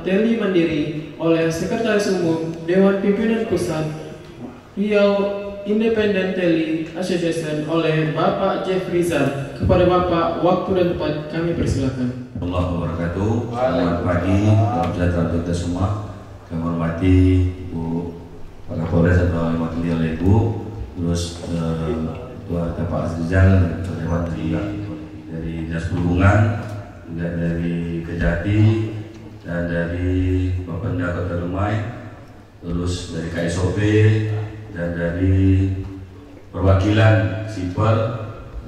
Teli Mandiri oleh Sekretaris Umum Dewan Pimpinan Pusat Riau Independent Teli Association oleh Bapak Jeff Rizal. Kepada Bapak, waktu dan tempat kami persilakan. Assalamualaikum warahmatullahi wabarakatuh. Selamat pagi, salam sejahtera untuk kita semua. Kami hormati Ibu Pak Kapolres atau yang wakili oleh Ibu, terus Ketua Pak Azrizal, Dewan dari Dinas Perhubungan, juga dari Kejati, dan dari Bapenda Kota Dumai, terus dari KSOP, dan dari perwakilan sipil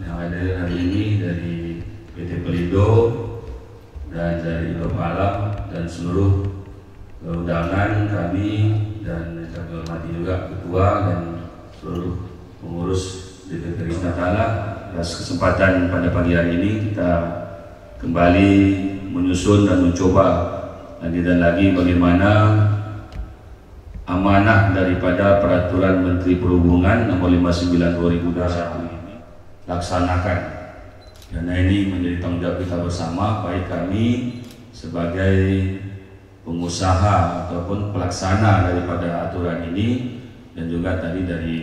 yang ada hari ini dari PT Pelindo dan dari Indo Malam dan seluruh undangan kami, dan kami hormati juga Ketua dan seluruh pengurus DPP Rizna Ta'ala. Atas kesempatan pada pagi hari ini kita kembali menyusun dan mencoba lagi dan lagi bagaimana amanah daripada Peraturan Menteri Perhubungan Nomor 59/2021 ini laksanakan, karena ini menjadi tanggung jawab kita bersama, baik kami sebagai pengusaha ataupun pelaksana daripada aturan ini, dan juga tadi dari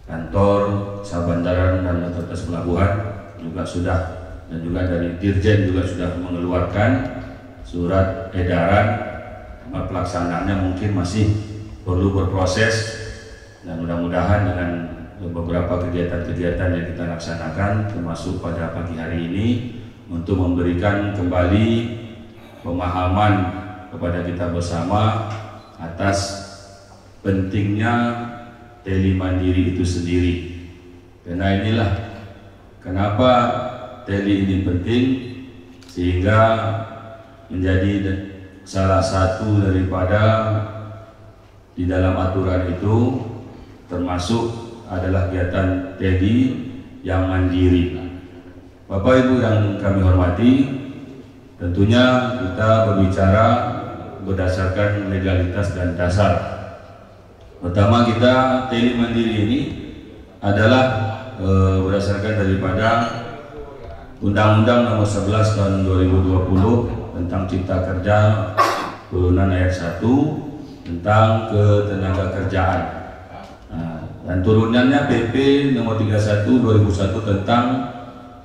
kantor Sabandaran dan Otoritas Pelabuhan juga sudah, dan juga dari Dirjen juga sudah mengeluarkan surat edaran. Pelaksanaannya mungkin masih perlu berproses, dan mudah-mudahan dengan beberapa kegiatan-kegiatan yang kita laksanakan termasuk pada pagi hari ini untuk memberikan kembali pemahaman kepada kita bersama atas pentingnya Teli Mandiri itu sendiri. Karena inilah kenapa Teli ini penting, sehingga menjadi salah satu daripada di dalam aturan itu termasuk adalah kegiatan Teli yang mandiri. Bapak Ibu yang kami hormati, tentunya kita berbicara berdasarkan legalitas dan dasar. Pertama, kita Teli Mandiri ini adalah berdasarkan daripada Undang-Undang Nomor 11 Tahun 2020 tentang Cipta Kerja turunan ayat 1 tentang ketenaga kerjaan. Dan turunannya PP Nomor 31 2001 tentang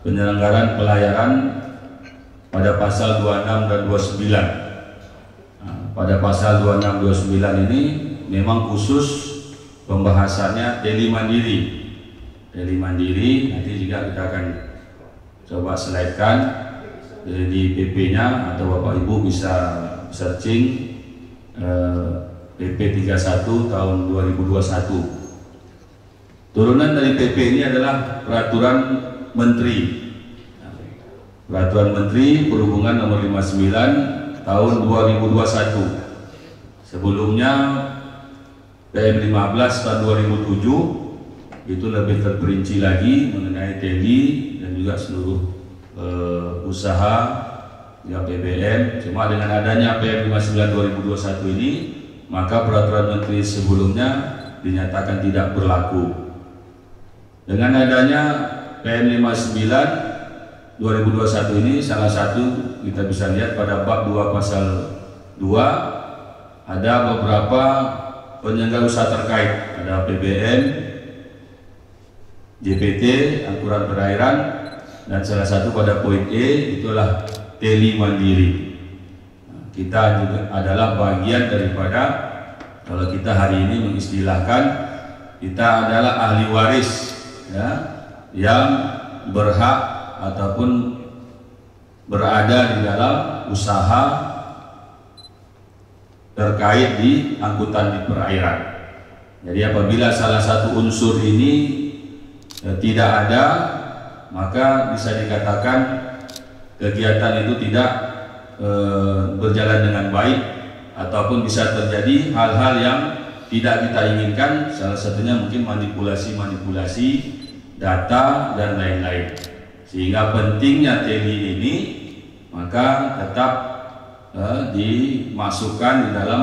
penyelenggaraan pelayaran pada pasal 26 dan 29. Pada pasal 26 29 ini memang khusus pembahasannya Teli Mandiri. Teli Mandiri nanti juga kita akan coba slide-kan di PP-nya, atau Bapak Ibu bisa searching PP 31 tahun 2021. Turunan dari PP ini adalah Peraturan Menteri Perhubungan Nomor 59 tahun 2021. Sebelumnya PM 15 tahun 2007 itu lebih terperinci lagi mengenai Teli dan juga seluruh usaha ya BBM. Cuma dengan adanya PM 59 2021 ini, maka peraturan menteri sebelumnya dinyatakan tidak berlaku. Dengan adanya PM 59 2021 ini, salah satu kita bisa lihat pada bab 2 pasal 2 ada beberapa penyelenggara usaha terkait, ada PBN, JPT, angkutan perairan, dan salah satu pada poin E itulah Teli Mandiri. Kita juga adalah bagian daripada, kalau kita hari ini mengistilahkan, kita adalah ahli waris ya, yang berhak ataupun berada di dalam usaha terkait di angkutan di perairan. Jadi apabila salah satu unsur ini tidak ada, maka bisa dikatakan kegiatan itu tidak berjalan dengan baik, ataupun bisa terjadi hal-hal yang tidak kita inginkan, salah satunya mungkin manipulasi data dan lain-lain. Sehingga pentingnya Teli ini maka tetap dimasukkan di dalam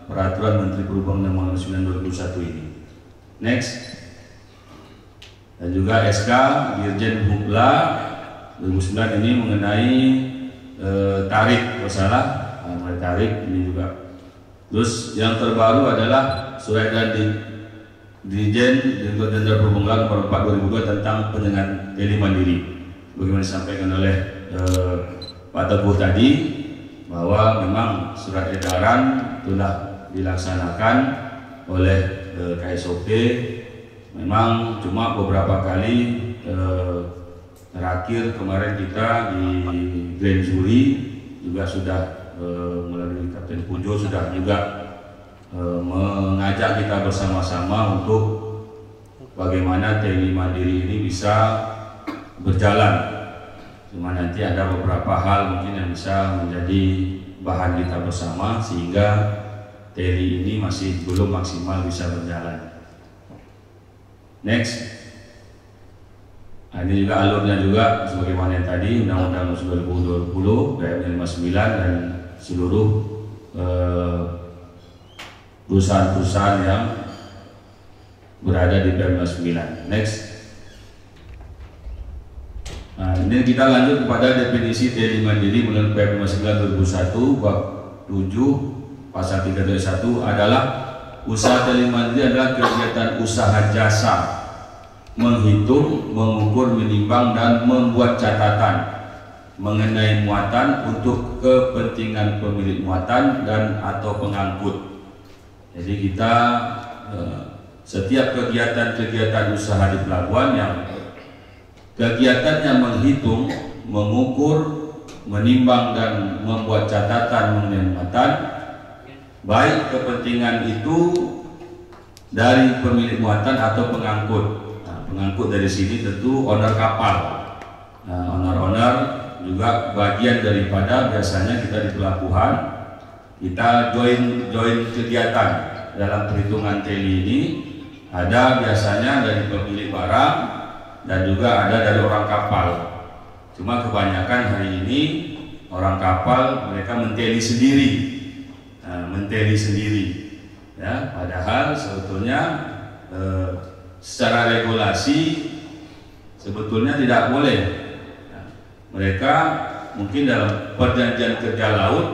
Peraturan Menteri Perhubungan Nomor 9 2021 ini. Next. Dan juga SK Dirjen Hubla 2009 ini mengenai tarif, mulai tarik ini juga. Terus yang terbaru adalah surat edaran Dirjen Direktorat Jenderal Perhubungan nomor 4 2002 tentang penyelenggaraan teli mandiri. Bagaimana disampaikan oleh Pak Teguh tadi, bahwa memang surat edaran telah dilaksanakan oleh KSOP. Memang cuma beberapa kali, terakhir kemarin kita di Grand Jury juga sudah melalui Kapten Pujo sudah juga mengajak kita bersama-sama untuk bagaimana teli mandiri ini bisa berjalan. Cuma nanti ada beberapa hal mungkin yang bisa menjadi bahan kita bersama sehingga teli ini masih belum maksimal bisa berjalan. Next. Nah, ini juga alurnya juga sebagaimana yang tadi Undang-Undang 2020 PM 59 dan seluruh perusahaan-perusahaan yang berada di PM 59. Next. Nah, ini kita lanjut kepada definisi teli mandiri menurut PM 59 2001 bab 7 pasal 321 adalah usaha teli mandiri adalah kegiatan usaha jasa menghitung, mengukur, menimbang, dan membuat catatan mengenai muatan untuk kepentingan pemilik muatan dan atau pengangkut. Jadi kita setiap kegiatan-kegiatan usaha di pelabuhan yang kegiatannya menghitung, mengukur, menimbang, dan membuat catatan mengenai muatan, baik kepentingan itu dari pemilik muatan atau pengangkut. Pengangkut dari sini tentu owner kapal. Nah, owner juga bagian daripada biasanya kita di pelabuhan kita join kegiatan dalam perhitungan teli ini. Ada biasanya dari pemilik barang dan juga ada dari orang kapal. Cuma kebanyakan hari ini orang kapal mereka menteli sendiri, ya. Padahal sebetulnya secara regulasi sebetulnya tidak boleh. Nah, mereka mungkin dalam perjanjian kerja laut,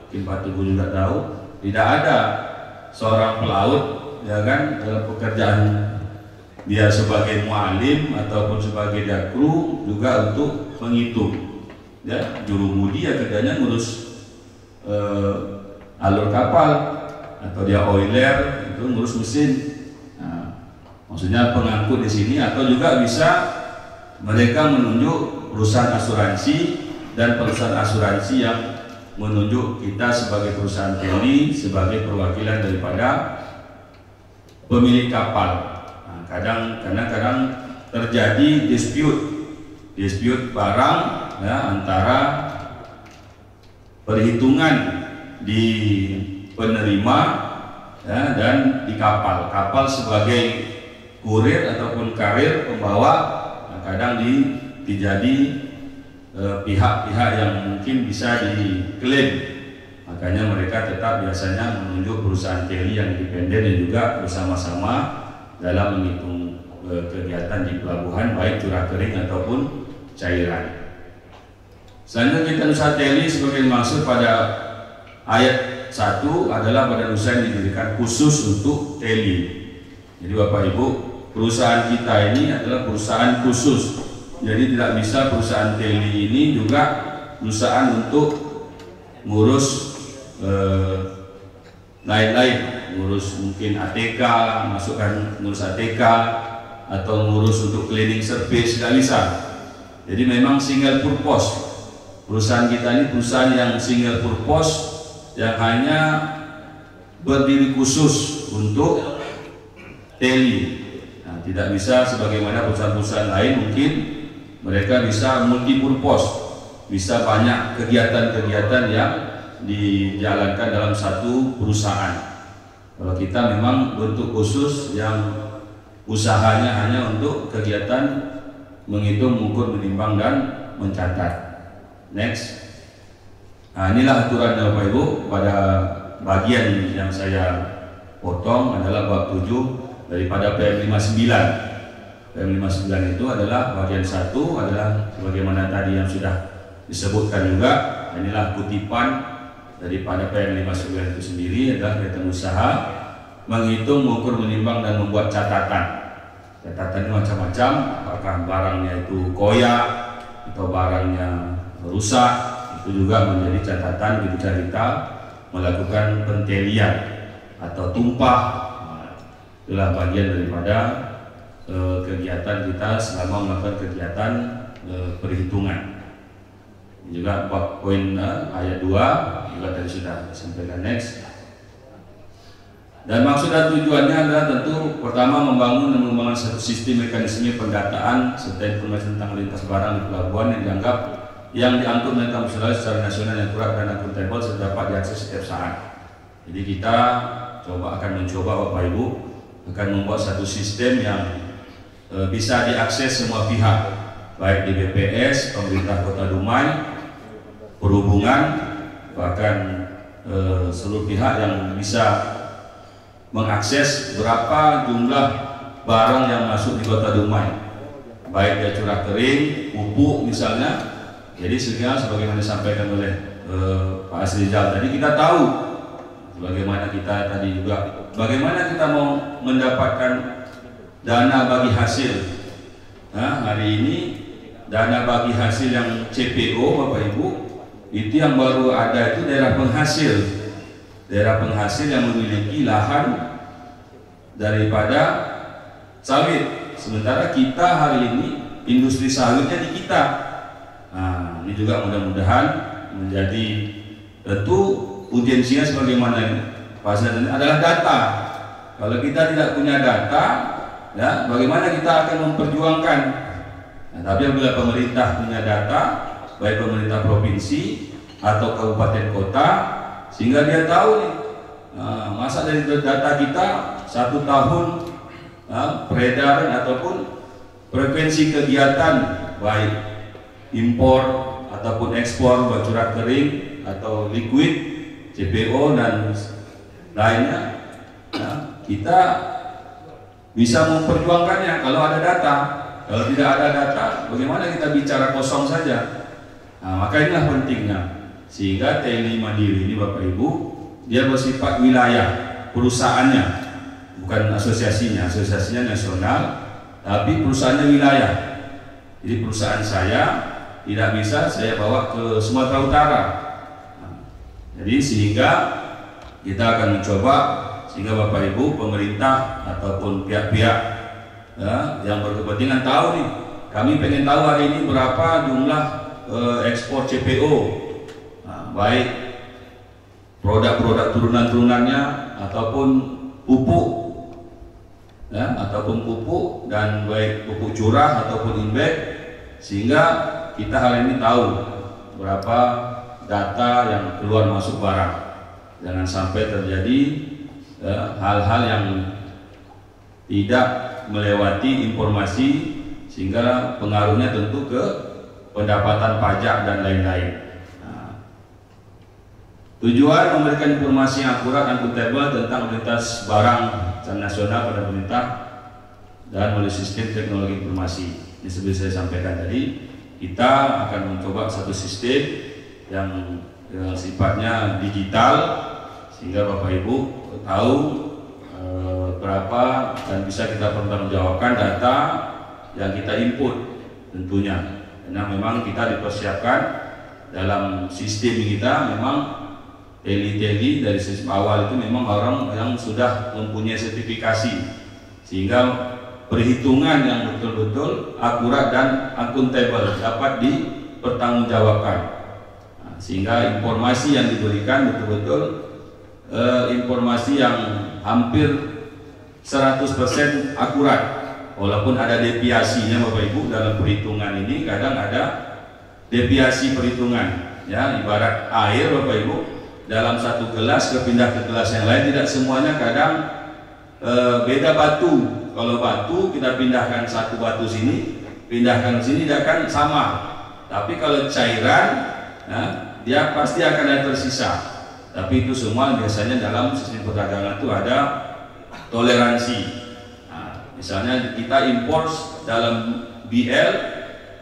mungkin Pak Teguh juga tahu, tidak ada seorang pelaut, ya kan, dalam pekerjaan dia sebagai mualim ataupun sebagai dia kru juga untuk menghitung. Ya, jurumudi ya kerjanya ngurus alur kapal, atau dia oiler itu ngurus mesin. Maksudnya pengangkut di sini, atau juga bisa mereka menunjuk perusahaan asuransi dan perusahaan asuransi yang menunjuk kita sebagai perusahaan teli sebagai perwakilan daripada pemilik kapal. Nah, kadang-kadang terjadi dispute barang, ya, antara perhitungan di penerima, ya, dan di kapal. Kapal sebagai kurir ataupun karir pembawa, nah, kadang dijadi pihak-pihak yang mungkin bisa diklaim. Makanya mereka tetap biasanya menunjuk perusahaan teli yang independen dan juga bersama-sama dalam menghitung kegiatan di pelabuhan, baik curah kering ataupun cairan. Selanjutnya kita usaha teli sebagai maksud pada ayat 1 adalah badan usaha yang didirikan khusus untuk teli. Jadi Bapak Ibu, perusahaan kita ini adalah perusahaan khusus. Jadi tidak bisa perusahaan teli ini juga perusahaan untuk ngurus lain-lain, ngurus mungkin ATK, masukkan ngurus ATK, atau ngurus untuk cleaning service, tidak bisa. Jadi memang single purpose. Perusahaan kita ini perusahaan yang single purpose, yang hanya berdiri khusus untuk teli. Nah, tidak bisa sebagaimana perusahaan-perusahaan lain mungkin mereka bisa multi purpose, bisa banyak kegiatan-kegiatan yang dijalankan dalam satu perusahaan. Kalau kita memang bentuk khusus yang usahanya hanya untuk kegiatan menghitung, mengukur, menimbang, dan mencatat. Next. Nah, inilah aturan Bapak Ibu. Pada bagian yang saya potong adalah bab 7 daripada PM 59. PM 59 itu adalah bagian 1 adalah sebagaimana tadi yang sudah disebutkan juga. Inilah kutipan daripada PM59 itu sendiri adalah kegiatan usaha menghitung, mengukur, menimbang, dan membuat catatan. Catatan ini macam-macam, apakah barangnya itu koyak atau barangnya rusak, itu juga menjadi catatan ketika kita melakukan pentelian atau tumpah. Itulah bagian daripada kegiatan kita selama melakukan kegiatan perhitungan. Ini juga poin ayat 2 juga tadi sudah disampaikan. Next. Dan maksud dan tujuannya adalah tentu pertama membangun dan mengembangkan satu sistem mekanisme pendataan serta informasi tentang lintas barang di pelabuhan yang dianggap yang diangkut oleh Kampus Sulawesi secara nasional yang akurat dan akuntabel serta dapat diakses setiap saat. Jadi kita akan mencoba Bapak Ibu akan membuat satu sistem yang bisa diakses semua pihak, baik di BPS, pemerintah Kota Dumai, perhubungan, bahkan seluruh pihak yang bisa mengakses berapa jumlah barang yang masuk di Kota Dumai, baik dia curah kering, pupuk misalnya. Jadi sebagaimana disampaikan oleh Pak Asrizal tadi, kita tahu bagaimana kita tadi juga bagaimana kita mau mendapatkan dana bagi hasil. Nah, hari ini dana bagi hasil yang CPO Bapak Ibu itu yang baru ada itu daerah penghasil yang memiliki lahan daripada sawit. Sementara kita hari ini industri sawitnya di kita. Nah, ini juga mudah-mudahan menjadi tentu urgensinya sebagaimana Pak Asrizal adalah data. Kalau kita tidak punya data, ya bagaimana kita akan memperjuangkan? Nah, tapi apabila pemerintah punya data, baik pemerintah provinsi atau kabupaten kota, sehingga dia tahu nih, masa dari data kita 1 tahun peredaran ataupun frekuensi kegiatan baik impor ataupun ekspor baik curah kering atau liquid, CPO dan lainnya, kita bisa memperjuangkannya kalau ada data. Kalau tidak ada data, bagaimana kita bicara kosong saja? Nah, maka inilah pentingnya. Sehingga TNI Mandiri ini Bapak Ibu, dia bersifat wilayah perusahaannya, bukan asosiasinya. Asosiasinya nasional, tapi perusahaannya wilayah. Jadi perusahaan saya tidak bisa saya bawa ke Sumatera Utara. Nah, jadi sehingga kita akan mencoba sehingga Bapak Ibu, pemerintah ataupun pihak-pihak yang berkepentingan tahu nih, kami pengen tahu hari ini berapa jumlah ekspor CPO, baik produk-produk turunan-turunannya ataupun pupuk, ataupun pupuk dan baik pupuk curah ataupun imbek, sehingga kita hari ini tahu berapa data yang keluar masuk barang. Jangan sampai terjadi hal-hal yang tidak melewati informasi sehingga pengaruhnya tentu ke pendapatan pajak dan lain-lain. Tujuan memberikan informasi yang akurat dan akuntabel tentang lintas barang secara nasional pada pemerintah dan melalui sistem teknologi informasi. Ini seperti saya sampaikan tadi, kita akan mencoba satu sistem yang sifatnya digital sehingga Bapak Ibu tahu berapa dan bisa kita pertanggungjawabkan data yang kita input tentunya. Karena memang kita dipersiapkan dalam sistem kita, memang teli-teli dari sistem awal itu memang orang yang sudah mempunyai sertifikasi, sehingga perhitungan yang betul-betul akurat dan akuntabel dapat dipertanggungjawabkan. Nah, sehingga informasi yang diberikan betul-betul informasi yang hampir 100% akurat, walaupun ada deviasinya Bapak Ibu dalam perhitungan ini. Kadang ada deviasi perhitungan, ya ibarat air Bapak Ibu dalam satu gelas pindah ke gelas yang lain, tidak semuanya kadang beda batu. Kalau batu kita pindahkan satu batu sini, pindahkan sini tidak akan sama. Tapi kalau cairan, dia pasti akan ada tersisa. Tapi itu semua biasanya dalam sistem perdagangan itu ada toleransi. Nah, misalnya kita impor dalam BL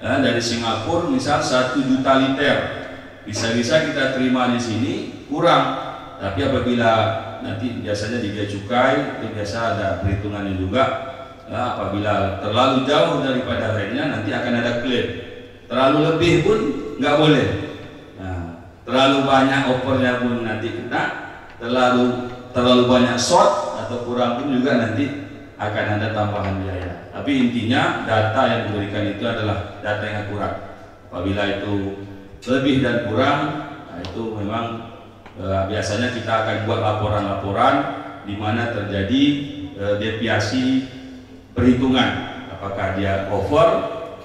dari Singapura misal 1 juta liter, bisa-bisa kita terima di sini kurang. Tapi apabila nanti biasanya di bea cukai itu biasa ada perhitungannya juga. Nah, apabila terlalu jauh daripada rate-nya nanti akan ada klaim. Terlalu lebih pun nggak boleh. Nah, terlalu banyak opernya pun nanti kena. Terlalu banyak short atau kurang pun juga nanti akan ada tambahan biaya. Tapi intinya data yang diberikan itu adalah data yang akurat. Apabila itu lebih dan kurang, nah itu memang biasanya kita akan buat laporan-laporan di mana terjadi deviasi perhitungan, apakah dia over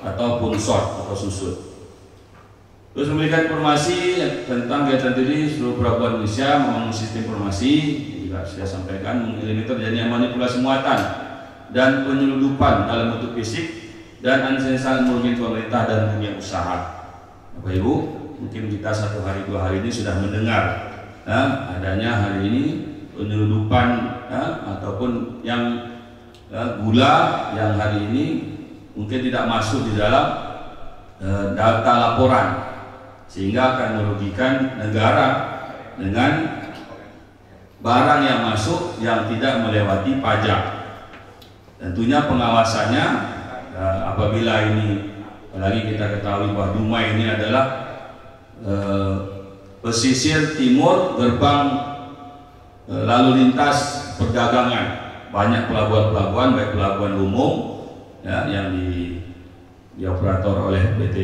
ataupun short atau susut. Terus memberikan informasi tentang kegiatan tadi seluruh pelabuhan Indonesia membangun sistem informasi, juga saya sampaikan mengalami terjadinya manipulasi muatan dan penyelundupan dalam bentuk fisik dan sangat merugikan pemerintah dan dunia usaha. Bapak Ibu, mungkin kita 1 hari 2 hari ini sudah mendengar adanya hari ini penyelundupan ataupun yang gula yang hari ini mungkin tidak masuk di dalam data laporan, sehingga akan merugikan negara dengan barang yang masuk yang tidak melewati pajak. Tentunya pengawasannya apabila ini, apalagi kita ketahui bahwa Dumai ini adalah pesisir timur gerbang lalu lintas perdagangan. Banyak pelabuhan-pelabuhan, baik pelabuhan umum yang dioperator oleh PT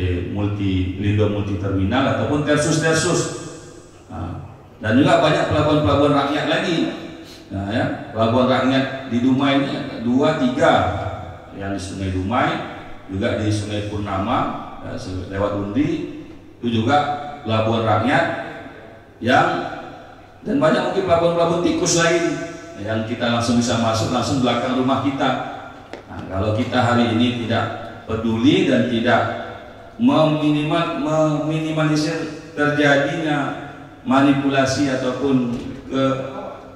Lindo Multi Terminal ataupun tersus-tersus. Dan juga banyak pelabuhan-pelabuhan rakyat lagi. Pelabuhan rakyat di Dumai ini 2-3 yang di Sungai Dumai, juga di Sungai Purnama lewat Undi, itu juga pelabuhan rakyat dan banyak mungkin pelabuhan-pelabuhan tikus lain yang kita langsung bisa masuk langsung belakang rumah kita. Nah, kalau kita hari ini tidak peduli dan tidak meminimalisir terjadinya manipulasi ataupun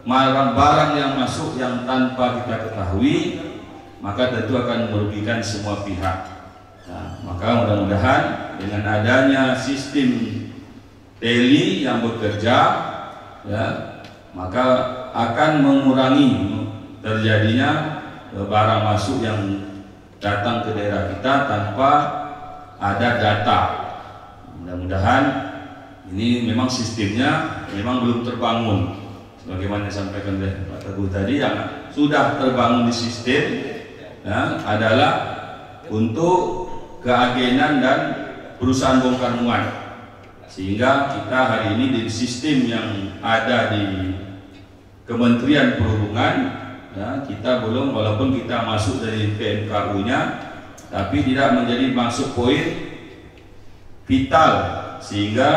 barang yang masuk yang tanpa kita ketahui, maka tentu akan merugikan semua pihak. Nah, maka mudah-mudahan dengan adanya sistem teli yang bekerja, maka akan mengurangi terjadinya barang masuk yang datang ke daerah kita tanpa ada data. Mudah-mudahan ini memang sistemnya memang belum terbangun. Sebagaimana disampaikan oleh Pak Teguh tadi, yang sudah terbangun di sistem adalah untuk keagenan dan perusahaan bongkar muat. Sehingga kita hari ini di sistem yang ada di Kementerian Perhubungan, kita belum, walaupun kita masuk dari PMKU-nya, tapi tidak menjadi masuk poin vital, sehingga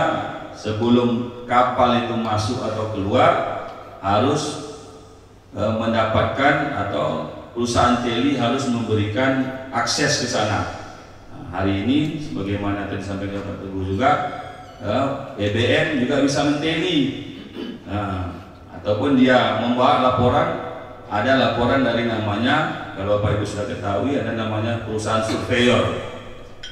sebelum kapal itu masuk atau keluar harus mendapatkan atau perusahaan teli harus memberikan akses ke sana. Nah, hari ini sebagaimana tadi disampaikan Pak Teguh juga, BBM juga bisa menteli. Ataupun dia membawa laporan, ada laporan dari namanya, kalau Bapak Ibu sudah ketahui, ada namanya perusahaan surveyor.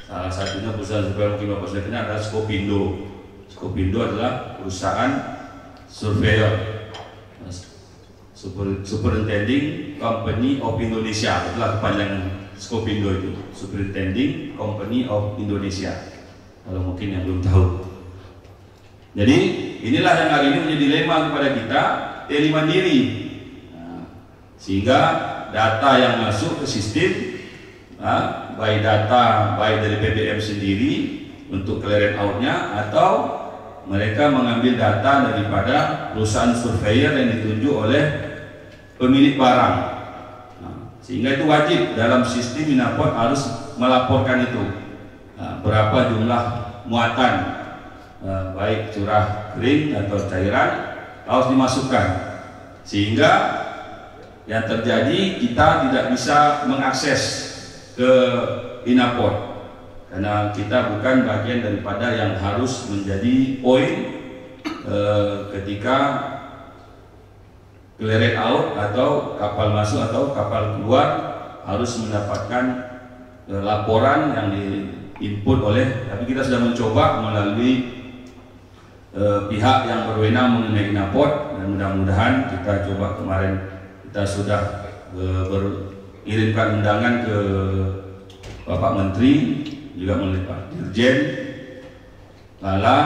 Salah satunya perusahaan surveyor mungkin Bapak sudah kenal adalah Skopindo. Skopindo adalah perusahaan surveyor, Superintending Company of Indonesia. Itulah kepanjangan Skopindo itu, Superintending Company of Indonesia. Kalau mungkin yang belum tahu. Jadi inilah yang hari ini menjadi dilema kepada kita, teli mandiri. Sehingga data yang masuk ke sistem, baik data baik dari BBM sendiri untuk clearance out-nya, atau mereka mengambil data daripada perusahaan surveyor yang ditunjuk oleh pemilik barang. Sehingga itu wajib dalam sistem Minaport harus melaporkan itu. Berapa jumlah muatan, baik curah kering atau cairan, harus dimasukkan. Sehingga yang terjadi, kita tidak bisa mengakses ke Minaport karena kita bukan bagian daripada yang harus menjadi poin ketika clearance out atau kapal masuk atau kapal keluar harus mendapatkan laporan yang diinput oleh, tapi kita sudah mencoba melalui pihak yang berwenang mengenai INAPOD, dan mudah-mudahan kita coba kemarin kita sudah mengirimkan undangan ke Bapak Menteri, juga melalui Pak Dirjen Lala,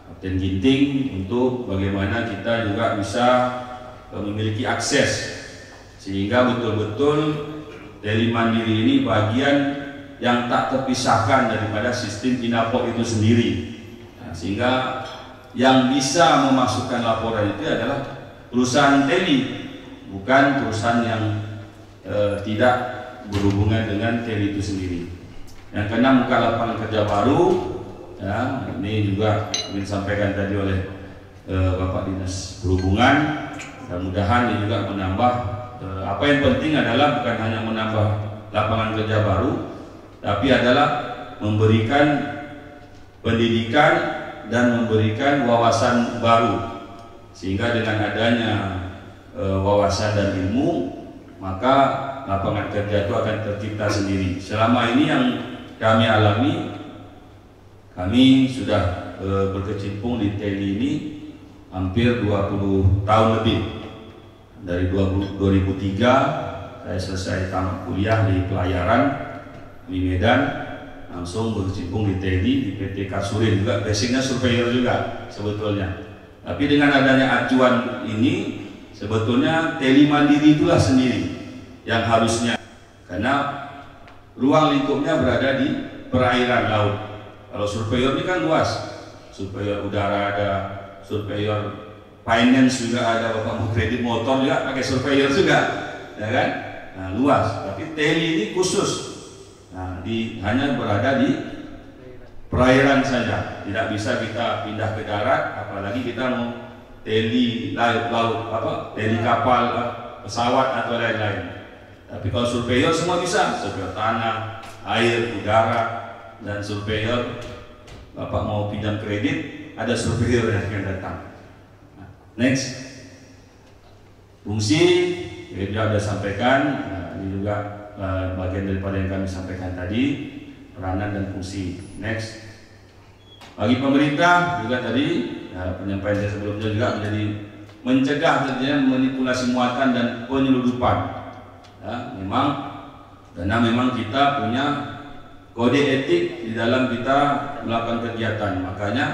Kapten Ginting, untuk bagaimana kita juga bisa memiliki akses sehingga betul-betul teli mandiri ini bagian yang tak terpisahkan daripada sistem INAPOD itu sendiri. Nah, sehingga yang bisa memasukkan laporan itu adalah perusahaan teli, bukan perusahaan yang tidak berhubungan dengan teli itu sendiri. Yang keenam, buka lapangan kerja baru. Ya, ini juga ingin disampaikan tadi oleh Bapak Dinas Perhubungan. Mudah-mudahan ini juga menambah. Apa yang penting adalah bukan hanya menambah lapangan kerja baru, tapi adalah memberikan pendidikan dan memberikan wawasan baru, sehingga dengan adanya wawasan dan ilmu, maka lapangan kerja itu akan tercipta sendiri. Selama ini yang kami alami, kami sudah berkecimpung di teli ini hampir 20 tahun lebih. Dari 2003 saya selesai tamat kuliah di pelayaran di Medan, langsung berkecimpung di teli di PT Kasurin, juga basicnya surveyor juga sebetulnya. Tapi dengan adanya acuan ini, sebetulnya teli mandiri itulah sendiri yang harusnya, karena ruang lingkupnya berada di perairan laut. Kalau surveyor ini kan luas, surveyor udara ada, surveyor finance juga ada, bapak mau kredit motor juga pakai surveyor juga, ya kan? Nah, luas. Tapi teli ini khusus, nah, hanya berada di perairan saja, tidak bisa kita pindah ke darat, apalagi kita mau teli laut teli kapal, pesawat atau lain-lain. Tapi kalau surveyor semua bisa, surveyor tanah, air, udara, dan surveyor bapak mau pinjam kredit, ada surveyor yang akan datang. Next, fungsi ya sudah sampaikan. Nah, ini juga bagian daripada yang kami sampaikan tadi, peranan dan fungsi. Next, bagi pemerintah juga tadi penyampaian saya sebelumnya juga menjadi mencegah terjadinya manipulasi muatan dan penyeludupan. Ya, karena memang kita punya kode etik di dalam kita melakukan kegiatan, makanya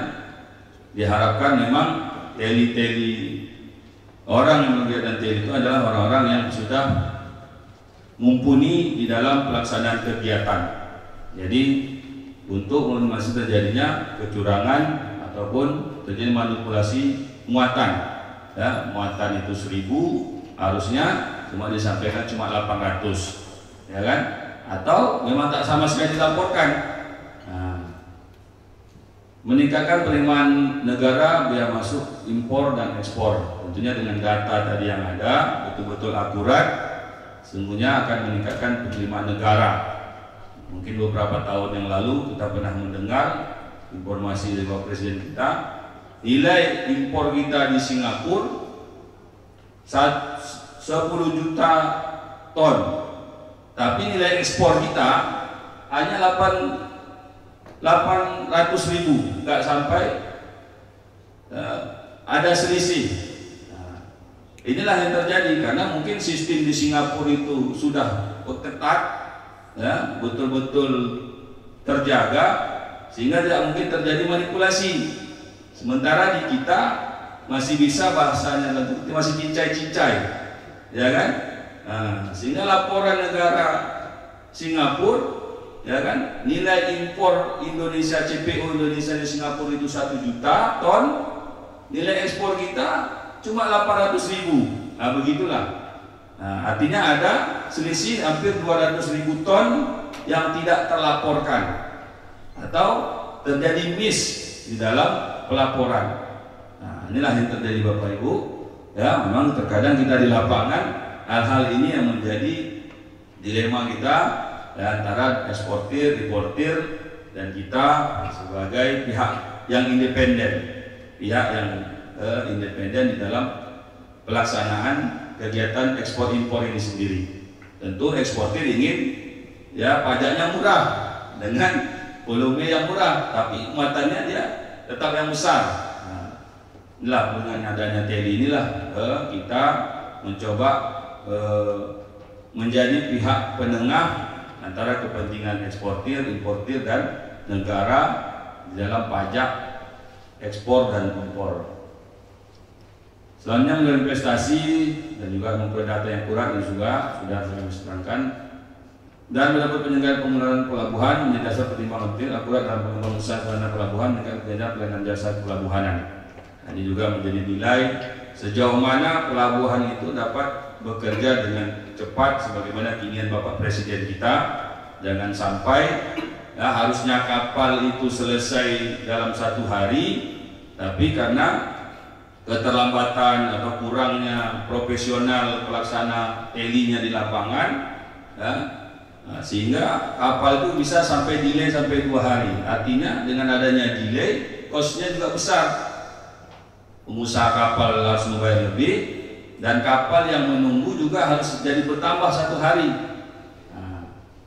diharapkan memang teli-teli orang yang berkegiatan teli itu adalah orang-orang yang sudah mumpuni di dalam pelaksanaan kegiatan. Jadi untuk meminimalisir terjadinya kecurangan ataupun terjadi manipulasi muatan, ya, muatan itu 1000 harusnya cuma disampaikan cuma 800, ya kan? Atau memang tak sama sekali dilaporkan. Meningkatkan penerimaan negara biaya masuk, impor dan ekspor, tentunya dengan data tadi yang ada betul-betul akurat, sesungguhnya akan meningkatkan penerimaan negara. Mungkin beberapa tahun yang lalu kita pernah mendengar informasi dari Bapak Presiden kita, nilai impor kita di Singapura 10 juta ton, tapi nilai ekspor kita hanya 800.000, nggak sampai, ada selisih. Nah, inilah yang terjadi karena mungkin sistem di Singapura itu sudah ketat, ya, betul-betul terjaga, sehingga tidak mungkin terjadi manipulasi. Sementara di kita masih bisa, bahasanya masih cincai-cincai, ya kan? Nah, sehingga laporan negara Singapura, ya kan, nilai impor Indonesia, CPO Indonesia di Singapura itu 1 juta ton, nilai ekspor kita cuma 800.000. Nah, begitulah. Nah, artinya ada selisih hampir 200.000 ton yang tidak terlaporkan atau terjadi miss di dalam pelaporan. Nah, inilah yang terjadi Bapak Ibu. Ya, memang terkadang kita di lapangan hal-hal ini yang menjadi dilema kita, ya, antara eksportir, importir, dan kita sebagai pihak yang independen, di dalam pelaksanaan kegiatan ekspor impor ini sendiri. Tentu eksportir ingin, ya, pajaknya murah dengan volume yang murah, tapi muatannya dia tetap yang besar. Inilah dengan adanya teli inilah kita mencoba menjadi pihak penengah antara kepentingan eksportir, importir dan negara di dalam pajak ekspor dan impor. Selanjutnya mengenai investasi dan juga memperoleh data yang akurat dan juga sudah saya terangkan, dan mendapat penyelenggaraan pengelolaan pelabuhan menjadi dasar pertimbangan penting akurat dalam pengembangan usaha sarana pelabuhan dengan kinerja pelayanan jasa pelabuhanan. Ini juga menjadi nilai sejauh mana pelabuhan itu dapat bekerja dengan cepat sebagaimana keinginan Bapak Presiden kita. Jangan sampai harusnya kapal itu selesai dalam 1 hari, tapi karena keterlambatan atau kurangnya profesional pelaksana telinya di lapangan, sehingga kapal itu bisa sampai delay sampai 2 hari. Artinya dengan adanya delay, cost-nya juga besar. Pengusaha kapal harus membayar lebih, dan kapal yang menunggu juga harus jadi bertambah 1 hari.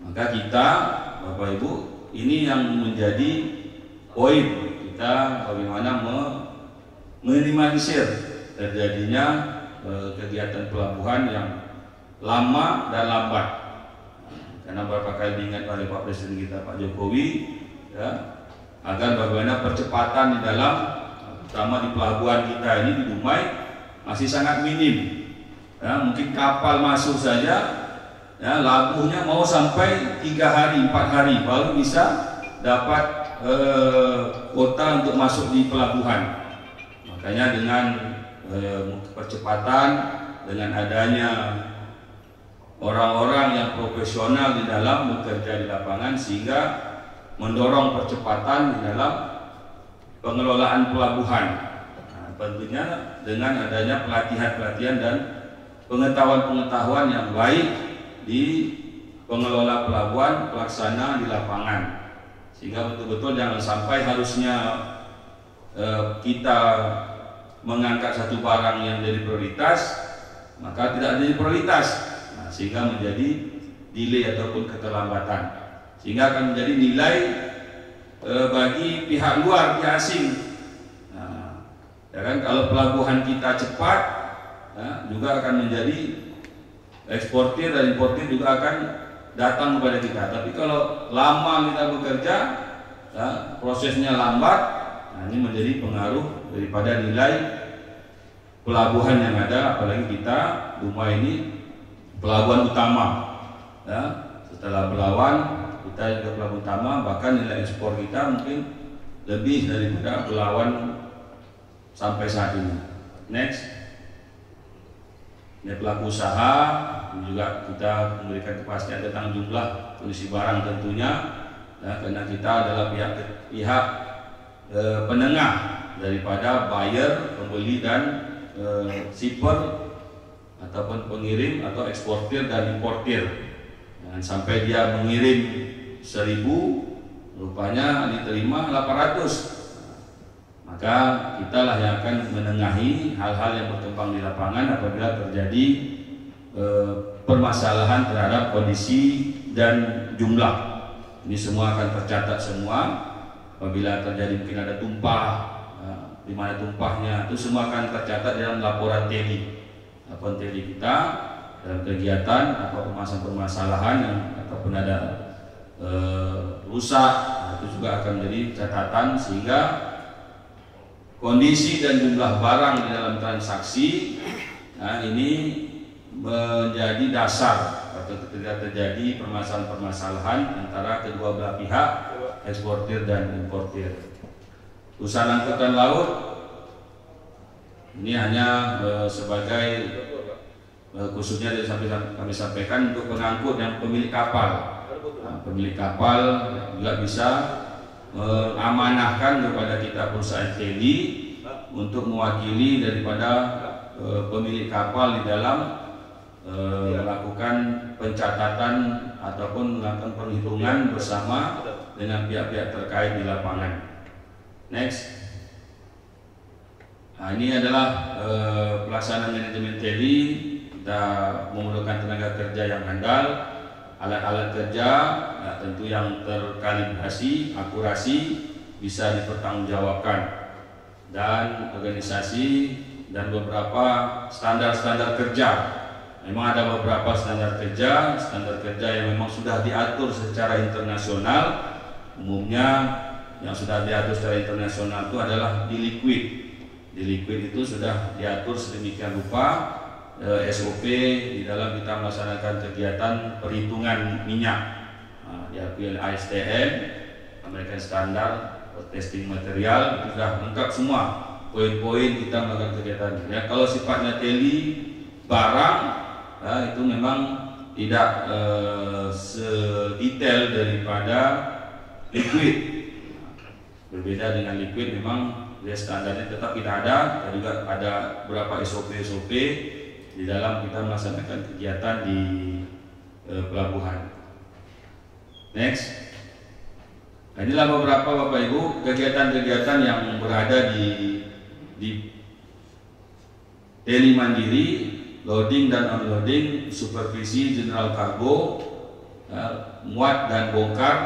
Maka kita, Bapak Ibu, ini yang menjadi poin kita bagaimana meminimalisir terjadinya kegiatan pelabuhan yang lama dan lambat. Karena beberapa kali diingat oleh Pak Presiden kita Pak Jokowi, agar bagaimana percepatan di dalam, terutama di pelabuhan kita ini di Dumai masih sangat minim. Mungkin kapal masuk saja, labuhnya mau sampai 3 hari, 4 hari baru bisa dapat kuota untuk masuk di pelabuhan. Makanya dengan percepatan, dengan adanya orang-orang yang profesional di dalam bekerja di lapangan, sehingga mendorong percepatan di dalam pengelolaan pelabuhan. Tentunya dengan adanya pelatihan-pelatihan dan pengetahuan-pengetahuan yang baik di pengelola pelabuhan, pelaksana di lapangan, sehingga betul-betul jangan sampai harusnya kita mengangkat satu barang yang jadi prioritas, maka tidak jadi prioritas, sehingga menjadi delay ataupun keterlambatan, sehingga akan menjadi nilai bagi pihak luar, pihak asing. Kalau pelabuhan kita cepat, juga akan menjadi eksportir dan importir juga akan datang kepada kita. Tapi kalau lama kita bekerja, prosesnya lambat, ini menjadi pengaruh daripada nilai pelabuhan yang ada. Apalagi kita Dumai ini pelabuhan utama, setelah Belawan kita juga pelabuhan utama, bahkan nilai ekspor kita mungkin lebih daripada Belawan sampai saat ini. Next, ini pelaku usaha juga kita memberikan kepastian tentang jumlah kondisi barang tentunya, karena kita adalah pihak penengah daripada buyer, pembeli dan shipper ataupun pengirim atau eksportir dan importir. Jangan sampai dia mengirim 1.000, rupanya diterima 800. Maka kitalah yang akan menengahi hal-hal yang berkembang di lapangan apabila terjadi permasalahan terhadap kondisi dan jumlah. Ini semua akan tercatat semua. Apabila terjadi mungkin ada tumpah, di mana tumpahnya, itu semua akan tercatat dalam laporan teli. Laporan teli kita dalam kegiatan atau permasalahan yang ataupun ada rusak, itu juga akan menjadi catatan, sehingga kondisi dan jumlah barang di dalam transaksi ini menjadi dasar atau ketika terjadi permasalahan-permasalahan antara kedua belah pihak, eksportir dan importir. Usaha angkutan laut ini hanya sebagai khususnya kami sampaikan untuk pengangkut yang pemilik kapal. Pemilik kapal juga bisa mengamanahkan kepada kita perusahaan teli untuk mewakili daripada pemilik kapal di dalam melakukan pencatatan ataupun melakukan perhitungan bersama dengan pihak-pihak terkait di lapangan. Next, ini adalah pelaksanaan manajemen teli. Kita memerlukan tenaga kerja yang handal, alat-alat kerja tentu yang terkalibrasi, akurasi, bisa dipertanggungjawabkan. dan organisasi dan beberapa standar-standar kerja. Memang ada beberapa standar kerja yang memang sudah diatur secara internasional. Umumnya yang sudah diatur secara internasional itu adalah di liquid. Di liquid itu sudah diatur sedemikian rupa SOP di dalam kita melaksanakan kegiatan perhitungan minyak. Diakui oleh ASTM, American Standard Testing Material, itu sudah lengkap semua poin-poin kita melakukan kegiatan. Ya, kalau sifatnya teli barang, itu memang tidak sedetail daripada liquid. Berbeda dengan liquid, memang dia standarnya tetap kita ada, dan juga ada beberapa SOP di dalam kita melaksanakan kegiatan di pelabuhan. Next. Nah, inilah beberapa Bapak Ibu kegiatan-kegiatan yang berada di teli mandiri, loading dan unloading, supervisi general cargo, muat dan bongkar,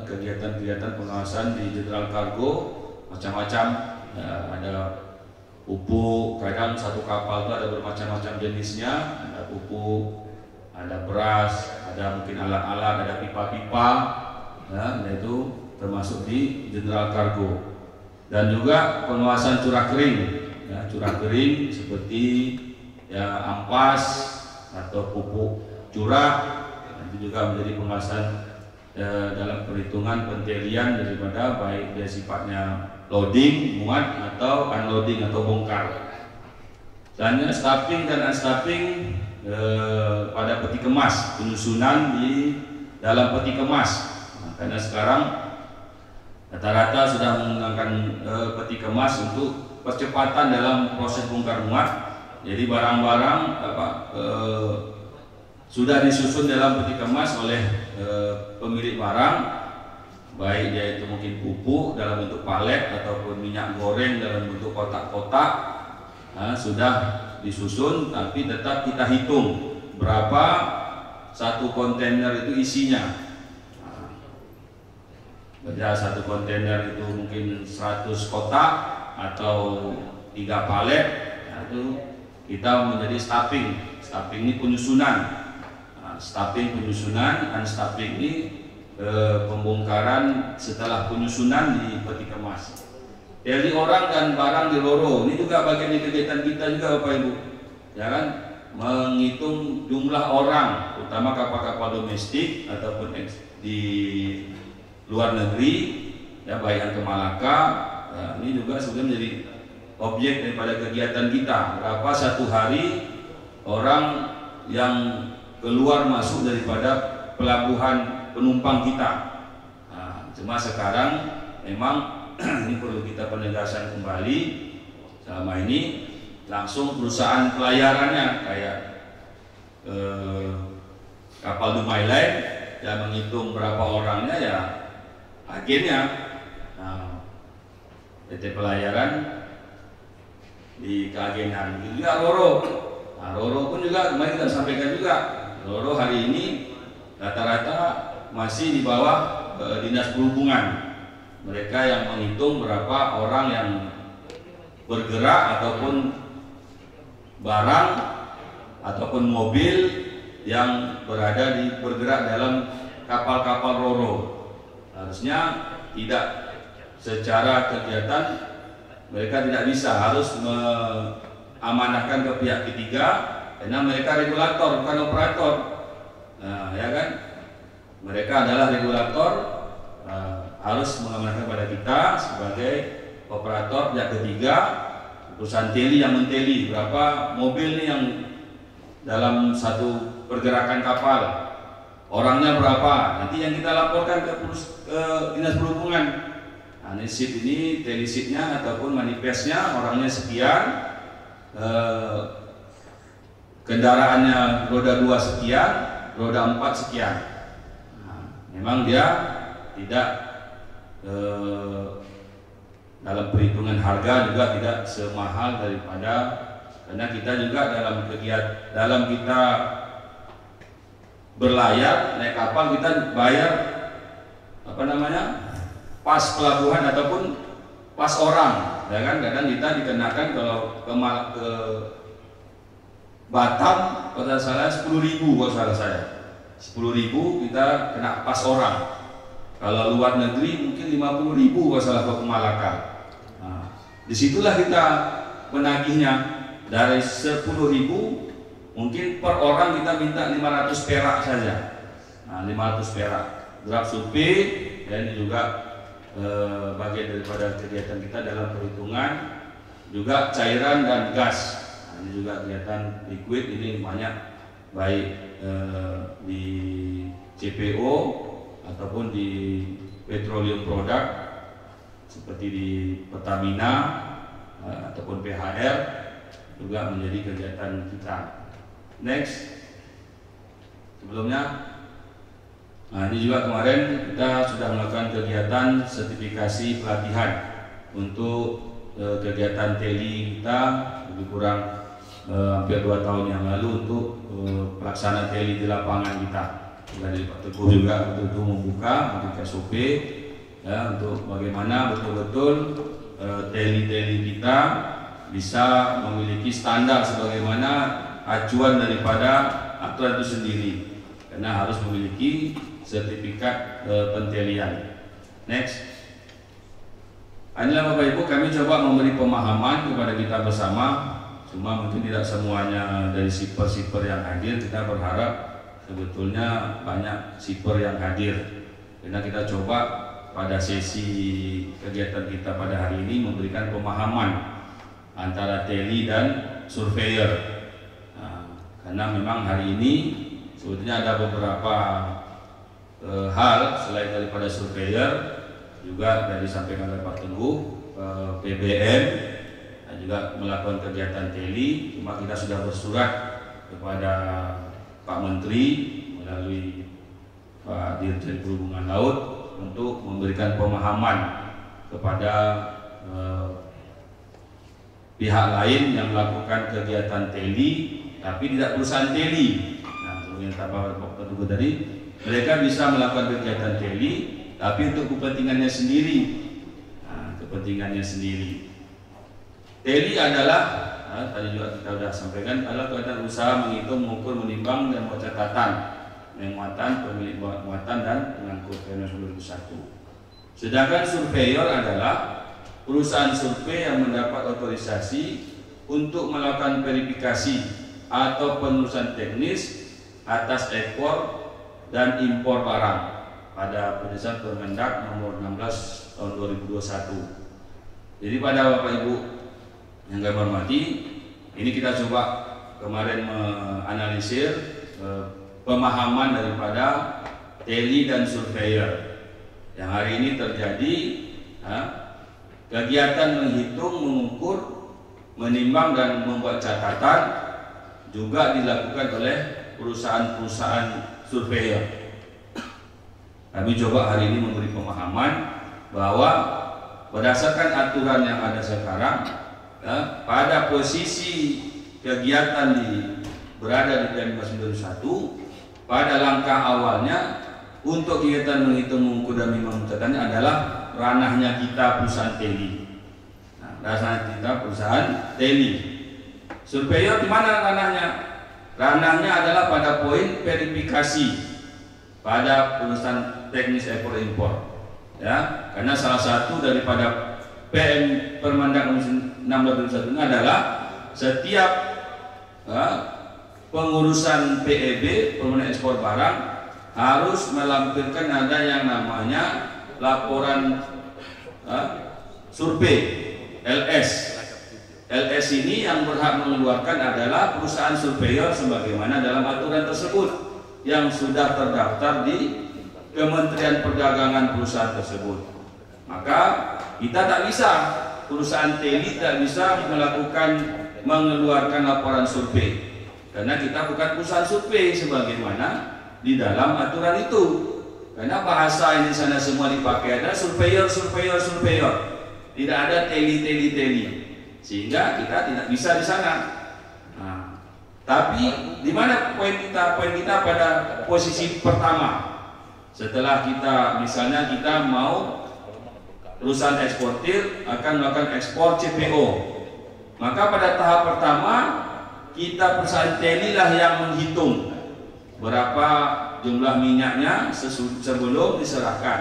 kegiatan-kegiatan pengawasan di general cargo macam-macam. Ada pupuk, kadang satu kapal itu ada bermacam-macam jenisnya, ada pupuk, ada beras, ada mungkin alat-alat, ada pipa-pipa, ya, itu termasuk di general cargo. Dan juga pengawasan curah kering, ya, curah kering seperti ya ampas atau pupuk curah, itu juga menjadi pengawasan dalam perhitungan pentelian daripada baik dia sifatnya loading, muat atau unloading atau bongkar. Selanjutnya staffing dan unstaffing pada peti kemas, penyusunan di dalam peti kemas. Karena sekarang rata-rata sudah menggunakan peti kemas untuk percepatan dalam proses bongkar muat. Jadi barang-barang sudah disusun dalam peti kemas oleh pemilik barang, baik dia itu mungkin pupuk dalam bentuk palet ataupun minyak goreng dalam bentuk kotak-kotak, sudah disusun, tapi tetap kita hitung berapa satu kontainer itu isinya. Beda satu kontainer itu mungkin 100 kotak atau 3 palet, itu kita menjadi staffing. Staffing ini penyusunan. Staffing penyusunan, unstaffing ini pembongkaran setelah penyusunan di peti kemas. Teli orang dan barang di roro, ini juga bagian dari kegiatan kita juga Bapak Ibu, ya kan, menghitung jumlah orang, terutama kapal-kapal domestik ataupun di luar negeri, ya baik ke Malaka, ya, ini juga sebenarnya menjadi objek daripada kegiatan kita. Berapa satu hari orang yang keluar masuk daripada pelabuhan penumpang kita. Nah, cuma sekarang memang ini perlu kita penegasan kembali. Selama ini langsung perusahaan pelayarannya kayak kapal Dumai Line yang menghitung berapa orangnya ya agennya. Nah, PT Pelayaran di keagenan itu juga Roro. Nah, Roro pun juga kemarin kita sampaikan juga, Roro hari ini rata-rata masih di bawah Dinas Perhubungan. Mereka yang menghitung berapa orang yang bergerak ataupun barang ataupun mobil yang bergerak dalam kapal-kapal Roro. Harusnya tidak secara kegiatan mereka tidak bisa, harus mengamanahkan ke pihak ketiga karena mereka regulator bukan operator. Nah, ya kan, mereka adalah regulator, harus mengamanahkan pada kita sebagai operator pihak ketiga, perusahaan teli yang menteli berapa mobil nih yang dalam satu pergerakan kapal, orangnya berapa, nanti yang kita laporkan ke Dinas Perhubungan. Nah, ini sheet ini, teli sheetnya ataupun manifestnya orangnya sekian, kendaraannya roda 2 sekian, roda 4 sekian. Nah, memang dia tidak dalam perhitungan harga juga tidak semahal daripada, karena kita juga dalam kita berlayar naik kapal kita bayar pas pelabuhan ataupun pas orang. ya kan? Kadang kita dikenakan kalau ke Batam kalau salah 10.000 kalau salah saya. 10.000 kita kena pas orang. Kalau luar negeri mungkin 50.000 kalau salah ke Malaka. Nah, disitulah kita menagihnya dari 10.000 mungkin per orang kita minta 500 perak saja. Nah, 500 perak. Draft survei dan juga bagian daripada kegiatan kita dalam perhitungan juga cairan dan gas. Nah, ini juga kegiatan liquid ini banyak baik di CPO ataupun di petroleum produk seperti di Pertamina ataupun PHR juga menjadi kegiatan kita. Next, sebelumnya, nah ini juga kemarin kita sudah melakukan kegiatan sertifikasi pelatihan untuk kegiatan teli kita lebih kurang hampir 2 tahun yang lalu untuk pelaksana teli di lapangan kita. Dari Pak Teguh juga betul-betul membuka untuk SOP ya, untuk bagaimana betul-betul teli-teli kita bisa memiliki standar sebagaimana acuan daripada aturan itu sendiri, karena harus memiliki sertifikat pentelian. Next, inilah Bapak Ibu, kami coba memberi pemahaman kepada kita bersama. Cuma mungkin tidak semuanya dari siper-siper yang hadir. Kita berharap sebetulnya banyak siper yang hadir, karena kita coba pada sesi kegiatan kita pada hari ini memberikan pemahaman antara teli dan surveyor. Nah, karena memang hari ini sebetulnya ada beberapa hal selain daripada surveyor, juga dari disampaikan oleh Pak Teguh, PBM dan juga melakukan kegiatan teli. Cuma kita sudah bersurat kepada Pak Menteri melalui Pak Dirjen Perhubungan Laut untuk memberikan pemahaman kepada pihak lain yang melakukan kegiatan teli tapi tidak perusahaan teli. Nah, yang Pak Teguh tadi, mereka bisa melakukan kegiatan teli tapi untuk kepentingannya sendiri. Nah, kepentingannya sendiri. Teli adalah tadi juga kita sudah sampaikan, adalah kegiatan usaha menghitung, mengukur, menimbang dan membuat catatan muatan, pemilik muatan dan pengangkut PMS 2001. Sedangkan surveyor adalah perusahaan survei yang mendapat otorisasi untuk melakukan verifikasi atau penelusuran teknis atas ekspor dan impor barang pada berdasarkan Permendak nomor 16 tahun 2021. Jadi pada Bapak Ibu yang kami hormati, ini kita coba kemarin menganalisir pemahaman daripada teli dan surveyor yang hari ini terjadi. Kegiatan menghitung, mengukur, menimbang dan membuat catatan juga dilakukan oleh perusahaan-perusahaan surveyor. Kami coba hari ini memberi pemahaman bahwa berdasarkan aturan yang ada sekarang, pada posisi kegiatan berada di PM 91, pada langkah awalnya untuk kegiatan menghitung, mengukur dan mencatatnya adalah ranahnya kita perusahaan teli. Nah, ranahnya kita perusahaan teli. Surveyor di mana ranahnya? Ranahnya adalah pada poin verifikasi pada perusahaan teknis ekspor impor. Ya, karena salah satu daripada PM Permendak 16 ini adalah setiap pengurusan PEB, permohonan ekspor barang, harus melampirkan ada yang namanya laporan survei LS. LS ini yang berhak mengeluarkan adalah perusahaan surveyor sebagaimana dalam aturan tersebut yang sudah terdaftar di Kementerian Perdagangan perusahaan tersebut. Maka kita tak bisa, perusahaan teli tak bisa mengeluarkan laporan survei karena kita bukan perusahaan survei sebagaimana di dalam aturan itu. Karena bahasa ini sana semua dipakai ada surveyor, tidak ada teli, sehingga kita tidak bisa di sana. Nah, tapi di mana poin kita? Poin kita pada posisi pertama. Setelah kita misalnya kita mau perusahaan eksportir akan melakukan ekspor CPO. Maka pada tahap pertama kita perusahaan TELI lah yang menghitung berapa jumlah minyaknya sebelum diserahkan,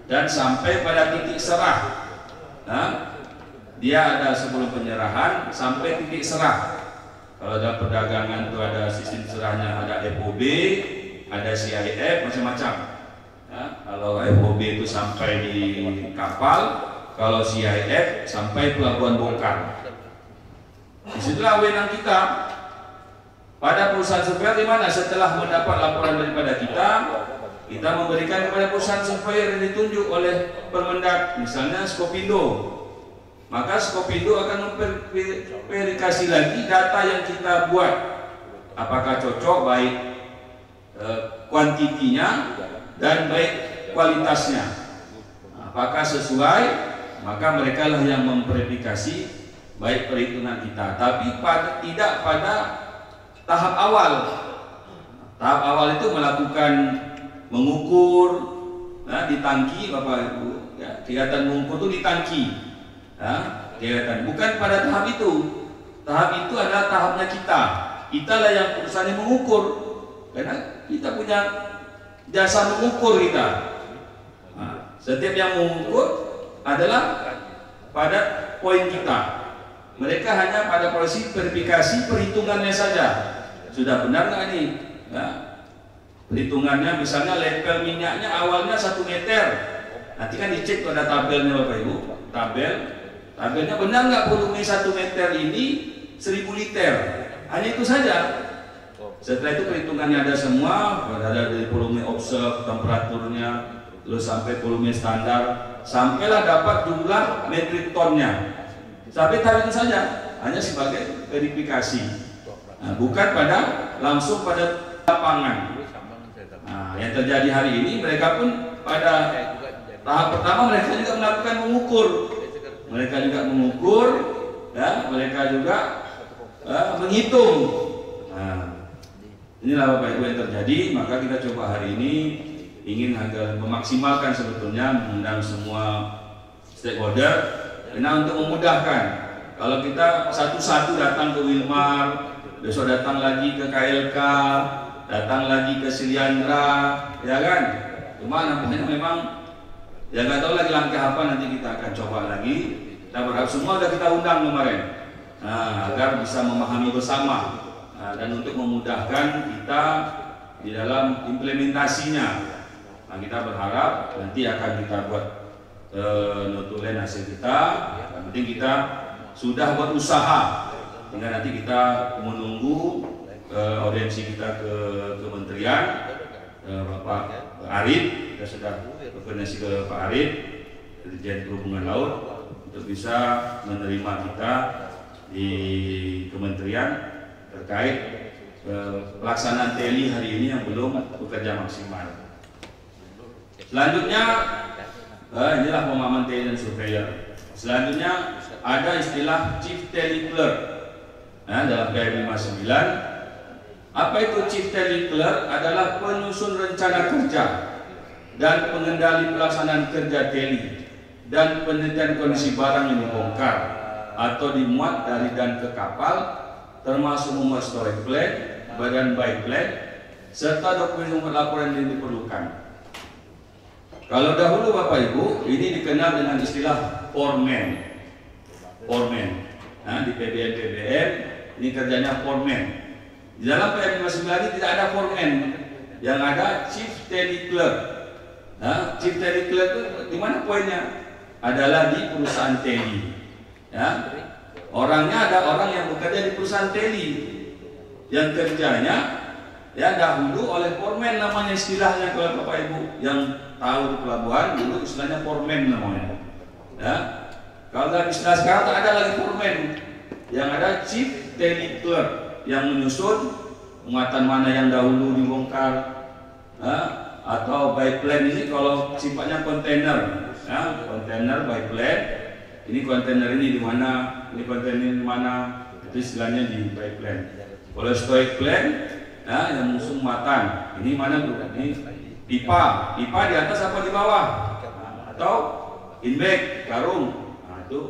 dan sampai pada titik serah. Dia ada sebelum penyerahan sampai titik serah. Kalau dalam perdagangan itu ada sistem serahnya, ada FOB, ada CIF, macam-macam. Kalau FOB itu sampai di kapal, kalau CIF sampai pelabuhan bongkar. Disitulah wewenang kita. Pada perusahaan surveyor di mana setelah mendapat laporan daripada kita memberikan kepada perusahaan surveyor yang ditunjuk oleh Permendak, misalnya Skopindo. Maka Skopindo akan memverifikasi lagi data yang kita buat, apakah cocok baik kuantitinya dan baik kualitasnya, apakah sesuai. Maka mereka lah yang memverifikasi baik perhitungan kita, tapi tidak pada tahap awal. Tahap awal itu melakukan mengukur, di tangki, Bapak Ibu, ya, kegiatan mengukur itu di tangki, kegiatan. Bukan pada tahap itu. Tahap itu adalah tahapnya kita. Italah yang perusahaan yang mengukur, karena kita punya jasa mengukur kita. Setiap yang mengukur adalah pada poin kita. Mereka hanya pada proses verifikasi perhitungannya saja. Sudah benar nggak ini? Perhitungannya, misalnya level minyaknya awalnya 1 meter. Nanti kan dicek pada tabelnya, Bapak Ibu. Tabelnya benar nggak volume 1 meter ini 1000 liter. Hanya itu saja. Setelah itu perhitungannya ada semua, ada dari volume observe, temperaturnya, terus sampai volume standar, sampailah dapat jumlah metrik tonnya. Sampai tahap itu saja, hanya sebagai verifikasi. Bukan langsung pada lapangan. Yang terjadi hari ini, mereka pun pada tahap pertama mereka juga melakukan mengukur. Mereka juga mengukur, mereka juga menghitung. Inilah Bapak Ibu yang terjadi. Maka kita coba hari ini ingin agar memaksimalkan, sebetulnya mengundang semua stakeholder, karena untuk memudahkan. Kalau kita satu-satu datang ke Wilmar, besok datang lagi ke KLK, datang lagi ke Siliandra, ya kan? Cuma nampaknya memang ya nggak tahu lagi langkah apa, nanti kita akan coba lagi. Kita berharap semua sudah kita undang kemarin, agar bisa memahami bersama, dan untuk memudahkan kita di dalam implementasinya. Kita berharap nanti akan kita buat notulen hasil kita. Yang penting kita sudah buat usaha, sehingga nanti kita menunggu audiensi kita ke kementerian, Bapak Arif. Kita sudah koordinasi ke Pak Arif, Dirjen Perhubungan Laut, untuk bisa menerima kita di kementerian terkait pelaksanaan TELI hari ini yang belum bekerja maksimal. Selanjutnya, inilah pemahaman TELI dan surveyor. Selanjutnya ada istilah Chief Tally Clerk dalam PM 59. Apa itu Chief Tally Clerk? Adalah penyusun rencana kerja dan pengendali pelaksanaan kerja TELI dan penelitian kondisi barang yang dibongkar atau dimuat dari dan ke kapal, termasuk membuat storage plan, badan buy plan, serta dokumen laporan yang diperlukan. Kalau dahulu Bapak Ibu, ini dikenal dengan istilah foreman. Di PBN ini kerjanya foreman. Di dalam PM 59 tidak ada foreman, yang ada Chief Tally Clerk. Chief Tally Clerk itu di mana poinnya? Adalah di perusahaan TELI. Orangnya ada orang yang bekerja di perusahaan TELI, yang kerjanya dahulu oleh foreman, namanya istilahnya. Kalau Bapak Ibu yang tahu di pelabuhan dulu istilahnya foreman namanya. Kalau dalam istilah sekarang tak ada lagi foreman, yang ada Chief Tally Clerk yang menyusun muatan mana yang dahulu dibongkar, atau buy plan. Ini kalau sifatnya kontainer, kontainer buy plan. Ini kontainer ini di mana, ini kontainer di mana, itu istilahnya di buy plan. Kalau storage plan, yang musuh muatan, ini mana tuh? Ini pipa di atas apa di bawah? Atau inbag, karung. Nah, itu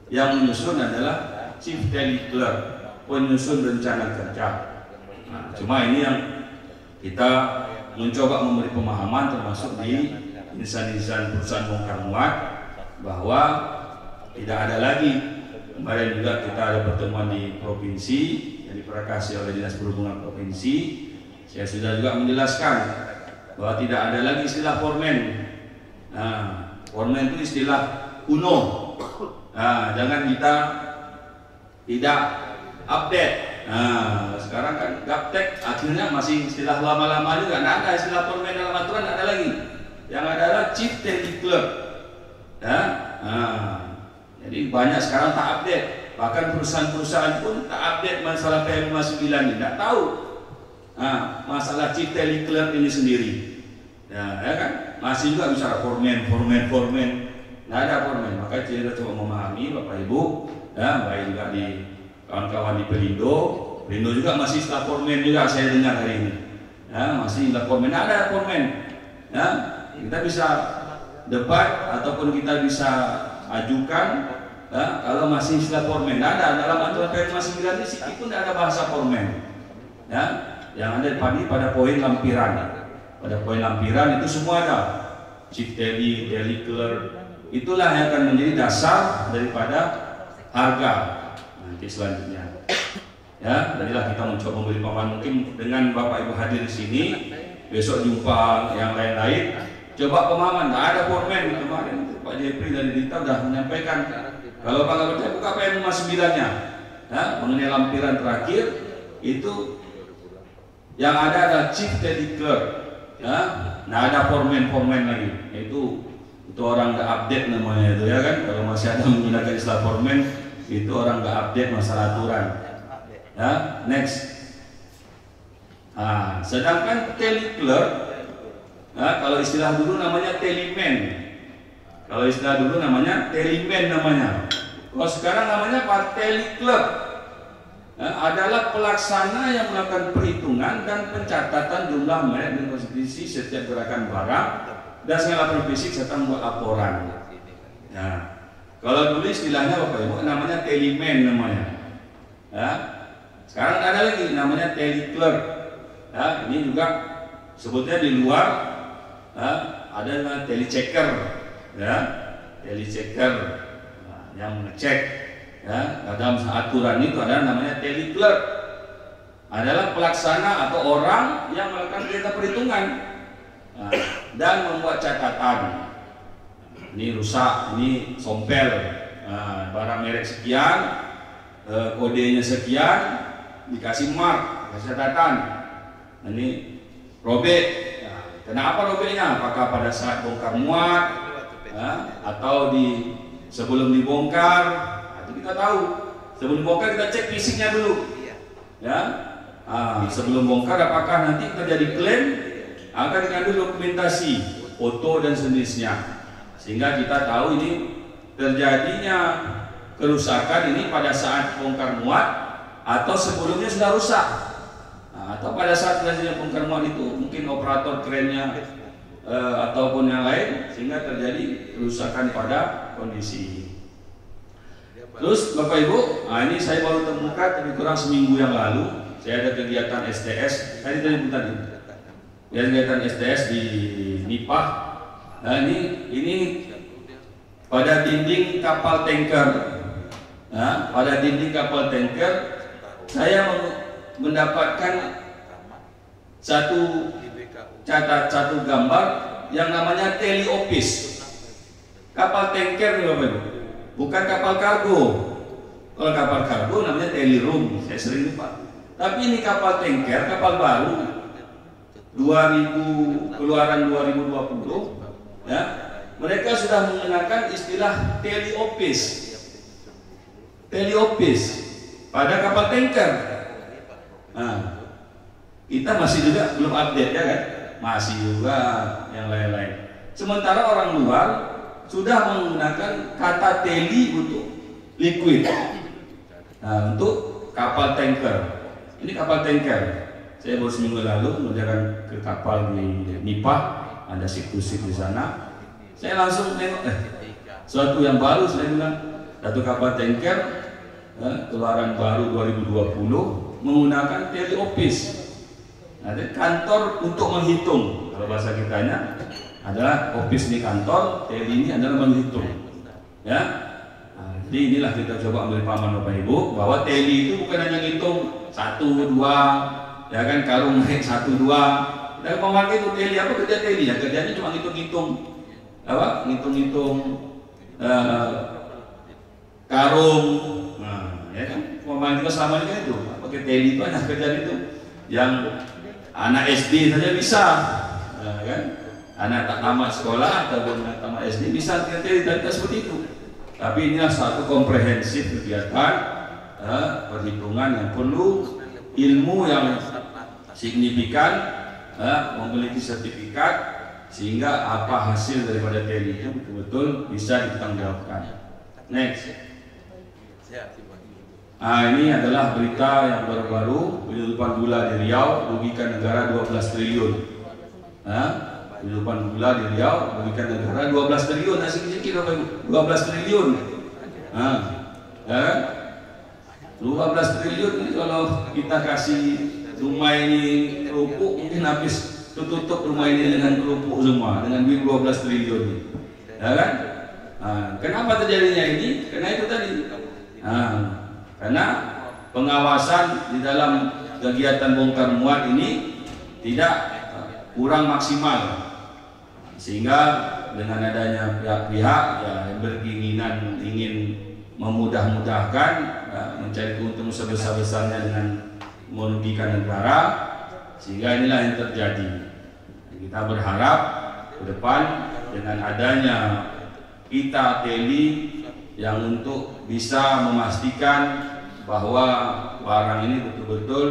yang menyusun adalah chief daily clerk, penyusun rencana kerja. Nah, cuma ini yang kita mencoba memberi pemahaman termasuk di insan-insan perusahaan bongkar muat bahwa tidak ada lagi. Kemarin juga kita ada pertemuan di provinsi yang diperakasi oleh Dinas Perhubungan Provinsi. Saya sudah juga menjelaskan bahwa tidak ada lagi istilah foreman. Nah, foreman itu istilah kuno. Nah, jangan kita tidak update. Nah, sekarang kan gaptek akhirnya masih istilah lama-lama juga. Tidak ada istilah foreman dalam aturan, tidak ada lagi. Yang ada adalah chief daily clerk. Ya, nah, jadi banyak sekarang tak update. Bahkan perusahaan-perusahaan pun tak update masalah PM59 ini. Tidak tahu. Nah, masalah chief daily clerk ini sendiri. Ya kan? Masih juga bicara foreman. Tidak ada foreman. Maka kita coba memahami Bapak Ibu, ya, baik juga di kawan-kawan di Pelindo juga masih istilah foreman juga saya dengar hari ini. Ya, masih istilah foreman. Tidak ada foreman. Ya, kita bisa debat ataupun kita bisa ajukan, ya, kalau masih istilah foreman. Tidak ada dalam aturan PM59 ini sedikit pun tidak ada bahasa foreman. Ya, yang ada pada poin lampiran. Pada poin lampiran itu semua ada. Chief daily clerk. Itulah yang akan menjadi dasar daripada harga nanti selanjutnya. Ya, inilah kita mencoba memberi pemahaman mungkin dengan Bapak Ibu hadir di sini. Besok jumpa yang lain-lain. Coba pemahaman, tidak ada foreman kemarin. Pak Jepri dari Dita sudah menyampaikan. Kalau Pak nggak percaya buka PM59-nya. Ya, mengenai lampiran terakhir itu yang ada adalah chief daily clerk. Ya, nah ada foreman lagi. Itu orang nggak update namanya itu, ya kan? Kalau masih ada menggunakan istilah foreman, itu orang nggak update masalah aturan. Ya, next. Nah, sedangkan tele clerk, ya, kalau istilah dulu namanya teleman. Kalau istilah dulu namanya teleman namanya. Kalau sekarang namanya apa? Tele clerk. Ya, adalah pelaksana yang melakukan perhitungan dan pencatatan jumlah merek dan konsumsi setiap gerakan barang dan segala fisik serta membuat laporan. Nah, kalau dulu istilahnya Bapak Ibu namanya teleman namanya. Ya, sekarang ada lagi namanya tele clerk. Ya, ini juga sebutnya di luar. Ya, ada namanya tele checker. Ya, tele checker, nah, yang mengecek. Ya, dalam aturan itu ada namanya tele clerk, adalah pelaksana atau orang yang melakukan kegiatan perhitungan, nah, dan membuat catatan. Ini rusak, ini sompel, nah, barang merek sekian, kodenya sekian, dikasih mark, dikasih catatan. Nah, ini robek. Nah, kenapa robeknya? Apakah pada saat bongkar muat, atau sebelum dibongkar? Kita tahu sebelum bongkar kita cek fisiknya dulu, ya. Sebelum bongkar apakah nanti terjadi klaim, akan dikandung dokumentasi, foto dan sejenisnya, sehingga kita tahu ini terjadinya kerusakan ini pada saat bongkar muat atau sebelumnya sudah rusak, atau pada saat terjadinya bongkar muat itu mungkin operator kerennya ataupun yang lain sehingga terjadi kerusakan pada kondisi. Terus Bapak Ibu, ini saya baru temukan tapi kurang seminggu yang lalu saya ada kegiatan STS tadi kegiatan STS di Nipah. Nah, ini pada dinding kapal tanker. Nah, pada dinding kapal tanker saya mendapatkan satu gambar yang namanya teleoffice. Kapal tanker nih Bapak Ibu. Bukan kapal kargo. Kalau kapal kargo namanya tele room, saya sering lupa. Tapi ini kapal tanker, kapal baru 2000 keluaran 2020, ya. Mereka sudah menggunakan istilah teleoffice. Teleoffice pada kapal tanker. Nah, kita masih juga belum update, ya kan? Masih juga yang lain-lain. Sementara orang luar sudah menggunakan kata teli untuk liquid. Nah, untuk kapal tanker. Ini kapal tanker. Saya baru seminggu lalu mengerjakan ke kapal di Nipah, ada situs di sana. Saya langsung nengok, suatu yang baru. Saya bilang satu kapal tanker keluaran baru 2020 menggunakan teleoffice. Ada kantor untuk menghitung. Kalau bahasa kitanya adalah office di kantor, teli ini adalah menghitung. Ya. Jadi inilah kita coba ambil pahaman Bapak Ibu bahwa teli itu bukan hanya ngitung 1, 2, ya kan, karung naik 1, 2. Kita memakai itu teli, apa kerja teli? Ya kerjanya cuma ngitung-ngitung apa? Ngitung-ngitung karung. Nah, ya kan? Pemain kita selama ini kan itu pakai teli itu hanya kerjaan itu. Yang anak SD saja bisa, nah, kan? Anak tak tamat sekolah ataupun anak tamat SD bisa teli, tidak seperti itu. Tapi inilah satu komprehensif kegiatan perhitungan yang perlu ilmu yang signifikan, memiliki sertifikat, sehingga apa hasil daripada teli itu betul-betul bisa dipertanggungjawabkan. Next. Ini adalah berita yang baru-baru, penyelundupan gula di Riau merugikan negara 12 triliun. Penyelundupan gula di Riau merugikan negara 12 triliun. Nasi kecil 12 triliun. Ya, 12 triliun ini kalau kita kasih rumah ini kerupuk mungkin habis tutup rumah ini dengan kerupuk semua, dengan duit 12 triliun ini. Ya kan? Kenapa terjadinya ini? Karena itu tadi. Karena pengawasan di dalam kegiatan bongkar muat ini tidak kurang maksimal, sehingga dengan adanya pihak-pihak yang berkeinginan ingin memudah-mudahkan, mencari keuntungan sebesar-besarnya dengan merugikan negara, sehingga inilah yang terjadi. Kita berharap ke depan dengan adanya kita teli yang untuk bisa memastikan bahwa barang ini betul-betul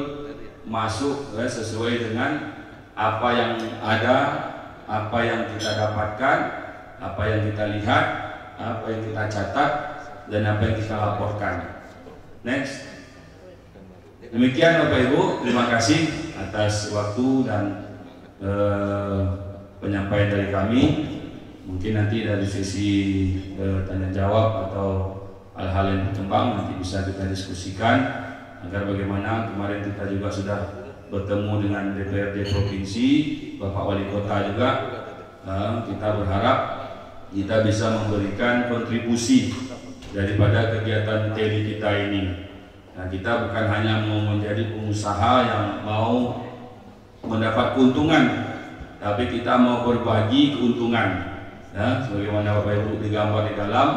masuk sesuai dengan apa yang ada, apa yang kita dapatkan, apa yang kita lihat, apa yang kita catat, dan apa yang kita laporkan. Next. Demikian Bapak Ibu, terima kasih atas waktu dan penyampaian dari kami. Mungkin nanti dari sisi tanya jawab atau hal-hal yang berkembang nanti bisa kita diskusikan, agar bagaimana kemarin kita juga sudah bertemu dengan DPRD Provinsi, Bapak Wali Kota juga. Kita berharap kita bisa memberikan kontribusi daripada kegiatan teli kita ini. Nah, kita bukan hanya mau menjadi pengusaha yang mau mendapat keuntungan, tapi kita mau berbagi keuntungan. Ya, sebagaimana Bapak Ibu digambar di dalam,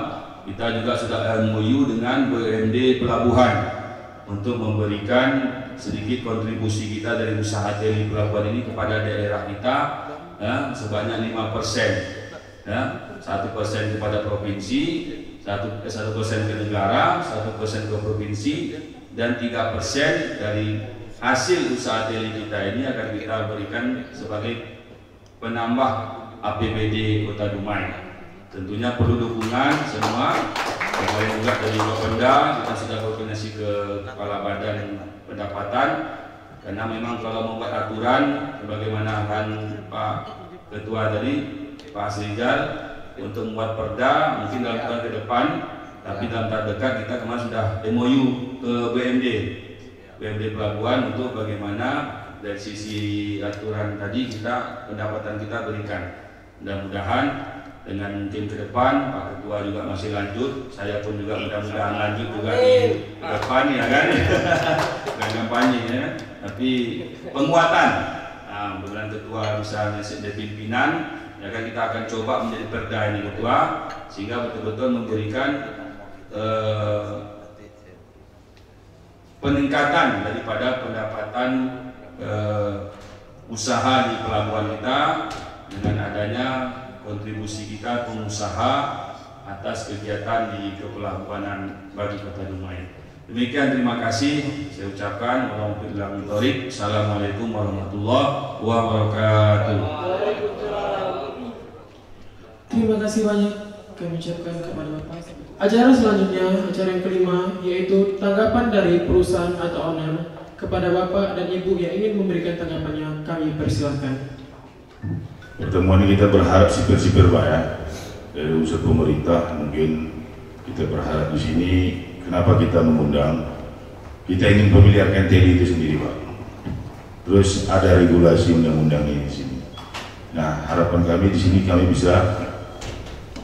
kita juga sudah MOU dengan BUMD Pelabuhan untuk memberikan sedikit kontribusi kita dari usaha teli pelabuhan ini kepada daerah kita, sebanyak 5%. 1% kepada provinsi, 1% ke negara, 1% ke provinsi, dan 3% dari hasil usaha teli kita ini akan kita berikan sebagai penambah APBD Kota Dumai. Tentunya perlu dukungan semua. Kemarin juga dari Bapenda kita sudah koordinasi ke Kepala Badan Pendapatan, karena memang kalau membuat aturan sebagaimana kan Pak Ketua tadi, Pak Asrijal, untuk membuat perda mungkin dalam tahun ke depan, tapi dalam tahun dekat kita kemarin sudah MOU ke BUMD Pelabuhan untuk bagaimana dari sisi aturan tadi kita pendapatan kita berikan. Mudah-mudahan dengan mungkin ke depan Pak Ketua juga masih lanjut, saya pun juga mudah-mudahan lanjut juga di depan, ya kan. Bukan kampanye ya, tapi penguatan. Mudah-mudahan Ketua bisa menjadi pimpinan, ya kan, kita akan coba menjadi perda ini Ketua, sehingga betul-betul memberikan peningkatan daripada pendapatan usaha di pelabuhan kita dengan adanya kontribusi kita pengusaha atas kegiatan di kepelabuhanan bagi Kota Dumai. Demikian, terima kasih saya ucapkan. Assalamualaikum warahmatullahi wabarakatuh. Terima kasih banyak kami ucapkan kepada Bapak. Acara selanjutnya, acara yang kelima, yaitu tanggapan dari perusahaan atau owner kepada Bapak dan Ibu yang ingin memberikan tanggapannya. Kami persilakan. Pertemuan ini kita berharap sipir-sipir Pak ya. dari unsur pemerintah. Mungkin kita berharap di sini, kenapa kita mengundang? Kita ingin pemeliharaan TNI itu sendiri, Pak. Terus ada regulasi undang-undangnya di sini. Nah, harapan kami di sini kami bisa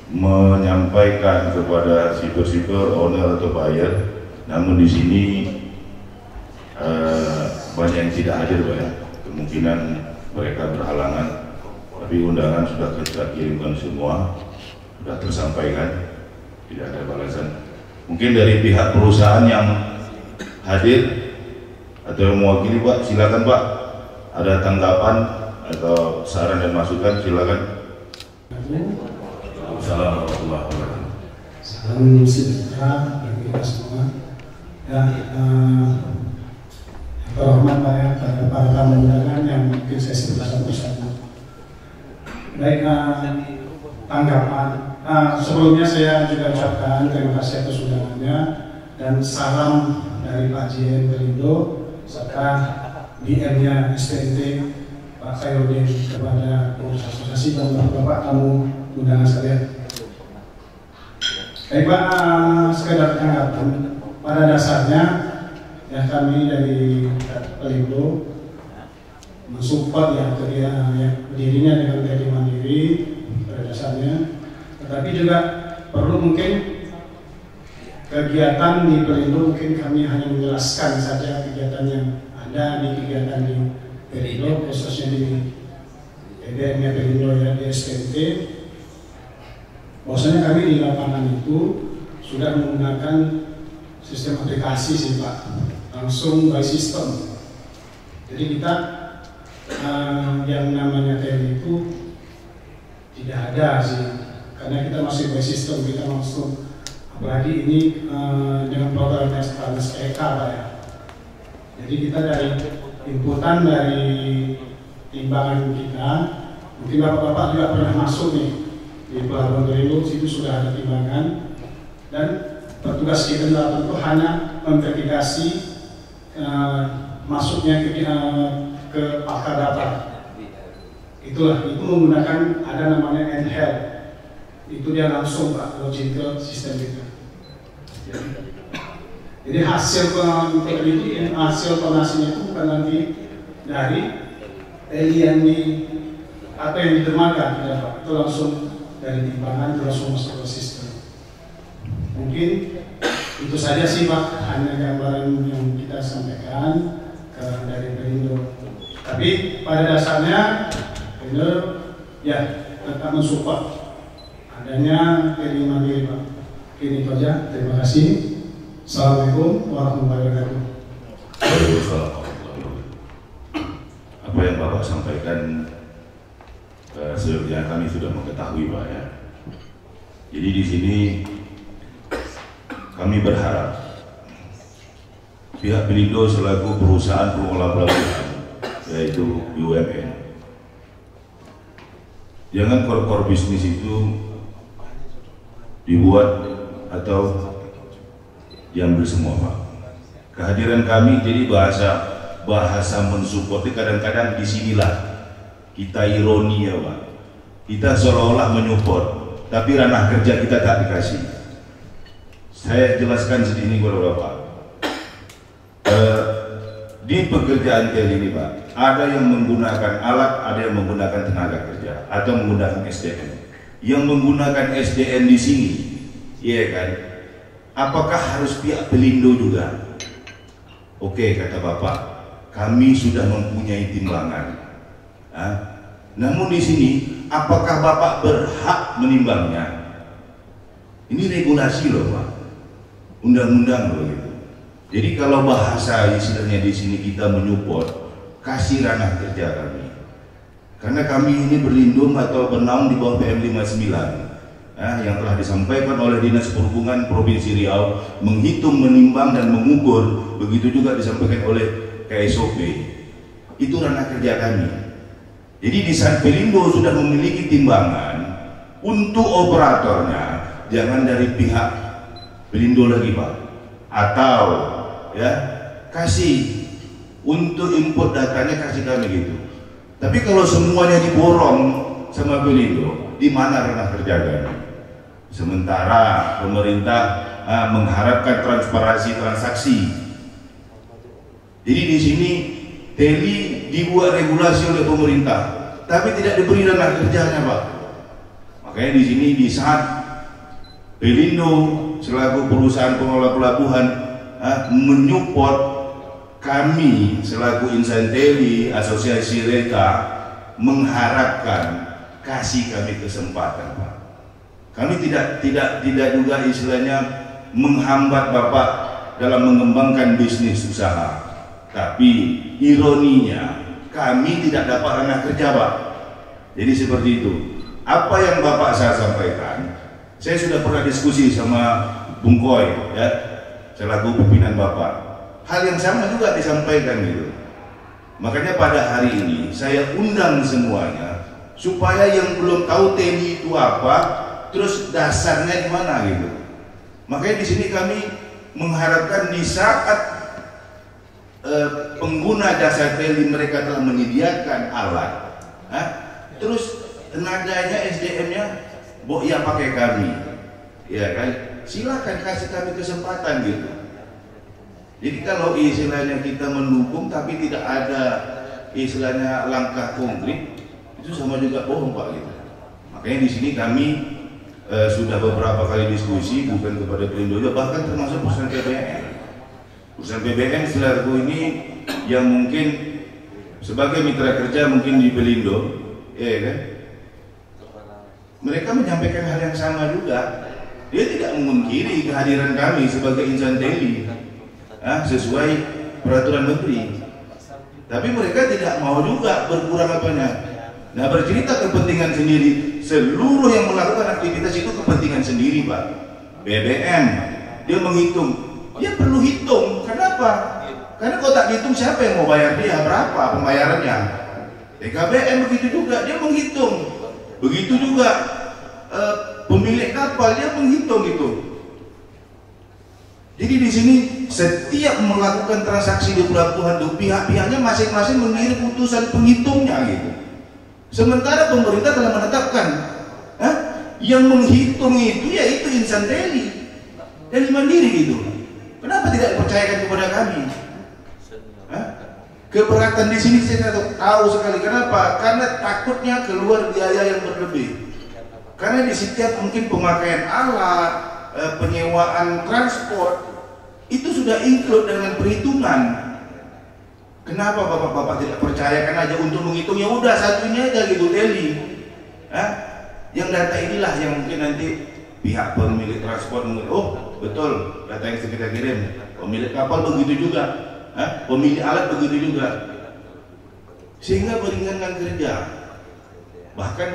menyampaikan kepada sipir-sipir, owner atau buyer. Namun di sini banyak yang tidak hadir, Pak ya. Kemungkinan mereka berhalangan. Tapi undangan sudah kita kirimkan semua, sudah tersampaikan, tidak ada balasan. Mungkin dari pihak perusahaan yang hadir atau yang mewakili, Pak, silakan Pak. Ada tanggapan atau saran dan masukan, silakan. Assalamualaikum warahmatullahi wabarakatuh. Salam sejahtera bagi kita semua. Ya, terhormat Pak ya, para tamu undangan yang mungkin saya sebut satu-satu. Baik, tanggapan. Sebelumnya saya juga ucapkan terima kasih atas undangannya dan salam dari Pak JN Pelindo serta DM-nya STNT Pak Khairuddin kepada pengurus asosiasi dan bapak-bapak tamu undangan sekalian. Baik Pak, sekedar tanggapan. Pada dasarnya ya kami dari Pelindo mensupport ya berdirinya dengan TNI Mandiri pada dasarnya, tetapi juga perlu mungkin kegiatan di Pelindo, mungkin kami hanya menjelaskan saja kegiatan yang ada di kegiatan di Pelindo, khususnya di EDM-nya Pelindo ya, di STNT. Bahwasanya kami di lapangan itu sudah menggunakan sistem aplikasi sih Pak, langsung by system. Jadi kita yang namanya TNI itu tidak ada sih, karena kita masih by system, kita langsung, apalagi ini dengan program SK Pak ya. Jadi kita dari inputan dari timbangan kita, mungkin bapak-bapak juga pernah masuk nih di Pelabuhan Pelindo, situ sudah ada timbangan dan petugas kita itu hanya memverifikasi masuknya ke pakar data. Itu menggunakan ada namanya handheld. Itu dia langsung Pak login ke sistem kita. Jadi hasil penelitian, hasil tonasinya itu bukan nanti dari yang atau yang ditermakan, tidak Pak. Itu langsung dari timbangan itu langsung masuk ke sistem. Mungkin itu saja sih Pak, hanya gambaran yang kita sampaikan dari Pelindo. Tapi pada dasarnya Pelindo ya tetap mensupport adanya TNI Mandiri Pak. Ini itu aja, terima kasih. Assalamualaikum warahmatullahi wabarakatuh. Waalaikumsalam warahmatullahi wabarakatuh. Apa yang Bapak sampaikan sebenarnya kami sudah mengetahui Pak ya. Jadi di sini kami berharap pihak Pelindo selaku perusahaan pengelola pelabuhan, yaitu BUMN, jangan core bisnis itu dibuat atau diambil semua Pak. Kehadiran kami jadi bahasa mensupport, kadang-kadang disinilah kita ironi ya Pak. Kita seolah-olah menyupport, tapi ranah kerja kita tak dikasih. Saya jelaskan sedini kepada Bapak. Di pekerjaan ini Pak, ada yang menggunakan alat, ada yang menggunakan tenaga kerja, atau menggunakan SDM. Yang menggunakan SDM di sini, iya kan? Apakah harus pihak Pelindo juga? Oke, kata Bapak, kami sudah mempunyai timbangan. Namun di sini, apakah Bapak berhak menimbangnya? Ini regulasi loh Pak, undang-undang loh gitu. Jadi kalau bahasa istilahnya di sini kita menyupport, kasih ranah kerja kami. Karena kami ini berlindung atau bernaung di bawah PM 59 yang telah disampaikan oleh Dinas Perhubungan Provinsi Riau, menghitung, menimbang dan mengukur, begitu juga disampaikan oleh KSOP. Itu ranah kerja kami. Jadi di saat Pelindo sudah memiliki timbangan untuk operatornya, jangan dari pihak Pelindo lagi Pak, atau ya kasih untuk input datanya, kasih kami gitu. Tapi kalau semuanya diborong sama Pelindo, di mana ranah kerja kami? Sementara pemerintah mengharapkan transparansi transaksi. Jadi di sini Teli dibuat regulasi oleh pemerintah, tapi tidak diberi dana kerjanya, Pak. Makanya di sini di saat Pelindo selaku perusahaan pengelola pelabuhan menyupport kami selaku insan Teli, asosiasi Reka mengharapkan kasih kami kesempatan, Pak. Kami tidak juga istilahnya menghambat Bapak dalam mengembangkan bisnis usaha. Tapi ironinya kami tidak dapat ranah kerja, Pak. Jadi seperti itu. Apa yang Bapak saya sampaikan, saya sudah pernah diskusi sama Bung Koy, ya, selaku pimpinan Bapak. Hal yang sama juga disampaikan gitu. Makanya pada hari ini saya undang semuanya supaya yang belum tahu Teli itu apa, terus dasarnya di mana gitu. Makanya di sini kami mengharapkan di saat pengguna jasa Teli mereka telah menyediakan alat, terus tenaganya, SDM-nya, ya pakai kami, ya kan? Silakan kasih kami kesempatan gitu. Jadi kalau istilahnya kita mendukung tapi tidak ada istilahnya langkah konkret, itu sama juga bohong, Pak gitu. Makanya di sini kami sudah beberapa kali diskusi, bukan kepada Pelindo, bahkan termasuk perusahaan PBN. Perusahaan PBN selaku ini yang mungkin sebagai mitra kerja mungkin di Pelindo, ya kan? Mereka menyampaikan hal yang sama juga. Dia tidak memungkiri kehadiran kami sebagai insan Teli sesuai peraturan menteri. Tapi mereka tidak mau juga berkurang apanya. Nah, bercerita kepentingan sendiri. Seluruh yang melakukan aktivitas itu kepentingan sendiri, Pak. BBM dia menghitung, dia perlu hitung. Kenapa? Karena kalau tak dihitung siapa yang mau bayar dia, berapa pembayarannya? BKBM begitu juga, dia menghitung. Begitu juga pemilik kapal, dia menghitung itu. Jadi di sini setiap melakukan transaksi di pelabuhan itu pihak-pihaknya masing-masing mengirim putusan penghitungnya gitu. Sementara pemerintah telah menetapkan yang menghitung itu yaitu insan Teli dan mandiri gitu. Kenapa tidak dipercayakan kepada kami? Keberatan di sini saya tahu sekali. Kenapa? Karena takutnya keluar biaya yang berlebih. Karena di setiap mungkin pemakaian alat, penyewaan transport itu sudah include dengan perhitungan. Kenapa bapak-bapak tidak percayakan aja untuk menghitung? Ya udah satunya aja gitu Teli. Yang data inilah yang mungkin nanti pihak pemilik transport mungkin, oh betul data yang kita kirim. Pemilik kapal begitu juga, pemilik alat begitu juga. Sehingga meringankan kerja. Bahkan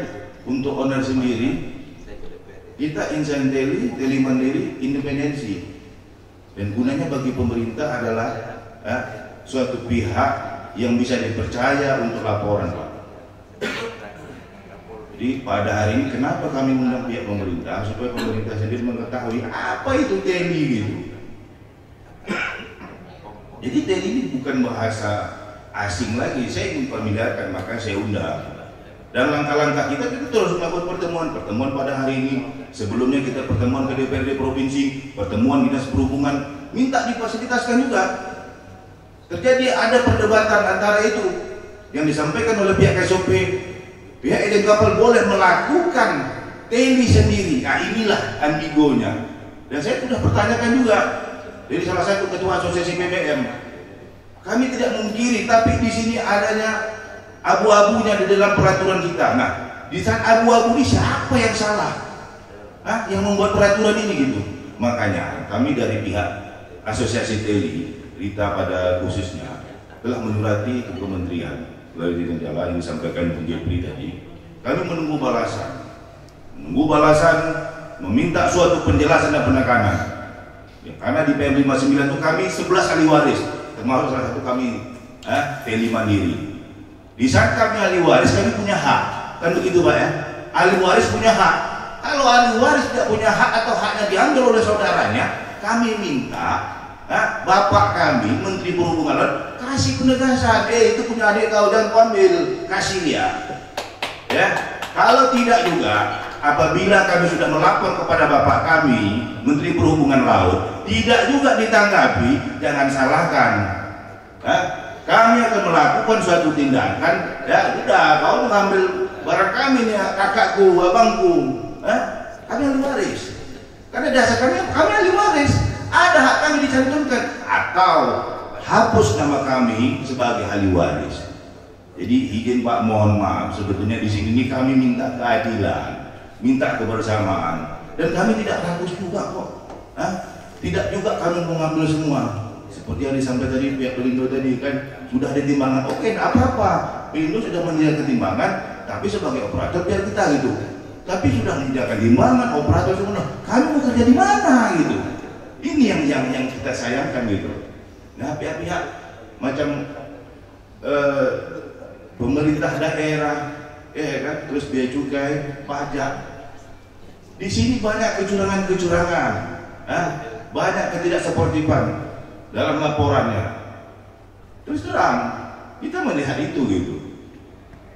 untuk owner sendiri, kita insan Teli, Teli Mandiri, independensi. Dan gunanya bagi pemerintah adalah suatu pihak yang bisa dipercaya untuk laporan, Pak. Jadi pada hari ini kenapa kami mengundang pihak pemerintah supaya pemerintah sendiri mengetahui apa itu Teli gitu. Jadi Teli ini bukan bahasa asing lagi, saya ingin familiarkan, maka saya undang. Dan langkah-langkah kita terus melakukan pertemuan pada hari ini. Sebelumnya kita pertemuan ke DPRD provinsi, pertemuan dinas perhubungan, minta difasilitasikan juga. Terjadi ada perdebatan antara itu yang disampaikan oleh pihak SOP, pihak ejen kapal boleh melakukan Teli sendiri. Nah inilah ambigonya. Dan saya sudah pertanyakan juga dari salah satu ketua asosiasi BBM. Kami tidak mengkiri, tapi di sini adanya abu-abunya di dalam peraturan kita. Nah, di saat abu-abu ini siapa yang salah? Yang membuat peraturan ini gitu. Makanya kami dari pihak asosiasi Teli, Rita pada khususnya, telah menyurati ke kementerian melalui Jenderal yang disampaikan Bung Jepri tadi. Kami menunggu balasan, meminta suatu penjelasan dan penekanan. Ya, karena di PM 59 itu kami 11 ahli waris, termasuk salah satu kami Teli Mandiri. Di saat kami ahli waris, kami punya hak, kan begitu Pak ya? Ahli waris punya hak. Kalau ahli waris tidak punya hak atau haknya diambil oleh saudaranya, kami minta bapak kami, Menteri Perhubungan Laut, kasih penegasan. Itu punya adik kau, jangan kau ambil, kasih dia. Ya, kalau tidak juga, apabila kami sudah melapor kepada Bapak kami, Menteri Perhubungan Laut, tidak juga ditanggapi, jangan salahkan. Kami akan melakukan suatu tindakan, ya udah, kau mengambil barang kami nih, kakakku, abangku, kami ahli waris. Karena dasar kami ahli waris, ada hak kami dicantumkan, atau hapus nama kami sebagai ahli waris. Jadi izin Pak, mohon maaf, sebetulnya di sini kami minta keadilan, minta kebersamaan, dan kami tidak rakus juga kok. Tidak juga kami mengambil semua. Seperti yang disampaikan tadi pihak Pelindo tadi kan sudah ada timbangan. Oke, tidak apa-apa. Pelindo sudah menyediakan ketimbangan, tapi sebagai operator biar kita gitu. Tapi sudah menyediakan timbangan, operator semua. Kami mau kerja di mana gitu? Ini yang kita sayangkan gitu. Nah, pihak-pihak macam pemerintah daerah, kan, terus biaya cukai, pajak. Di sini banyak kecurangan-kecurangan, banyak ketidaksportifan dalam laporannya. Terus terang, kita melihat itu gitu.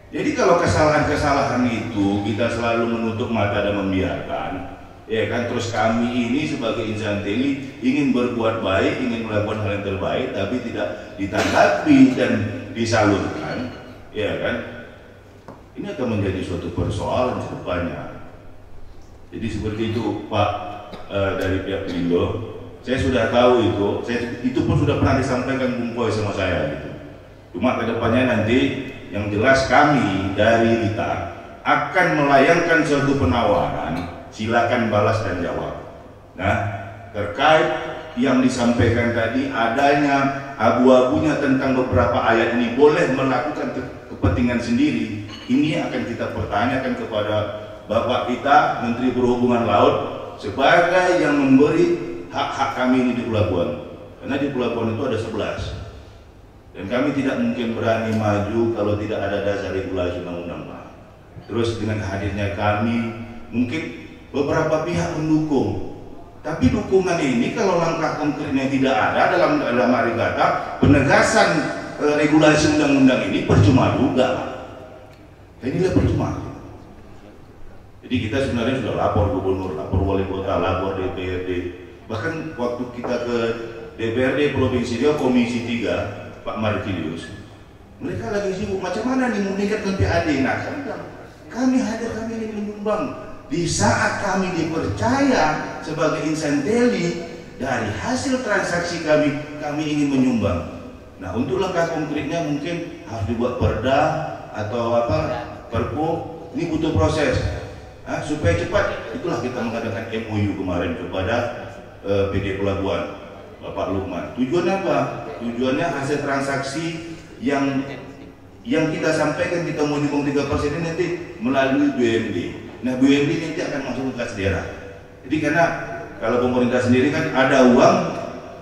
Jadi kalau kesalahan-kesalahan itu kita selalu menutup mata dan membiarkan, ya kan, terus kami ini sebagai insan TNI ingin berbuat baik, ingin melakukan hal yang terbaik, tapi tidak ditanggapi dan disalurkan, ya kan, ini akan menjadi suatu persoalan ke depannya. Jadi seperti itu Pak, dari pihak Pelindo, saya sudah tahu itu pun sudah pernah disampaikan Bung Boy sama saya gitu. Cuma ke depannya nanti yang jelas kami dari kita akan melayangkan suatu penawaran, silakan balas dan jawab. Nah, terkait yang disampaikan tadi adanya abu-abunya tentang beberapa ayat ini boleh melakukan kepentingan sendiri, ini akan kita pertanyakan kepada Bapak kita Menteri Perhubungan Laut sebagai yang memberi hak-hak kami ini di pelabuhan. Karena di pelabuhan itu ada 11 dan kami tidak mungkin berani maju kalau tidak ada dasar regulasi undang-undang. Terus dengan hadirnya kami, mungkin beberapa pihak mendukung, tapi dukungan ini kalau langkah konkretnya tidak ada dalam hari kata penegasan regulasi undang-undang ini percuma juga. Inilah percuma. Jadi kita sebenarnya sudah lapor gubernur, lapor wali kota, lapor DPRD, bahkan waktu kita ke DPRD Provinsi Riau Komisi 3 Pak Martilius, mereka lagi sibuk macam mana nih meningkatkan PAD. Nah, kami hadir, kami ingin menyumbang di saat kami dipercaya sebagai insan teli dari hasil transaksi kami ingin menyumbang. Nah, untuk langkah konkretnya mungkin harus dibuat perda atau perpu, ini butuh proses. Supaya cepat, itulah kita mengadakan MOU kemarin kepada PD Pelabuhan Bapak Lukman. Tujuannya apa? Tujuannya hasil transaksi yang kita sampaikan kita mau nyumbang 3% ini nanti melalui BUMD. Nah, BUMD nanti akan masuk ke kas daerah. Jadi karena kalau pemerintah sendiri kan ada uang,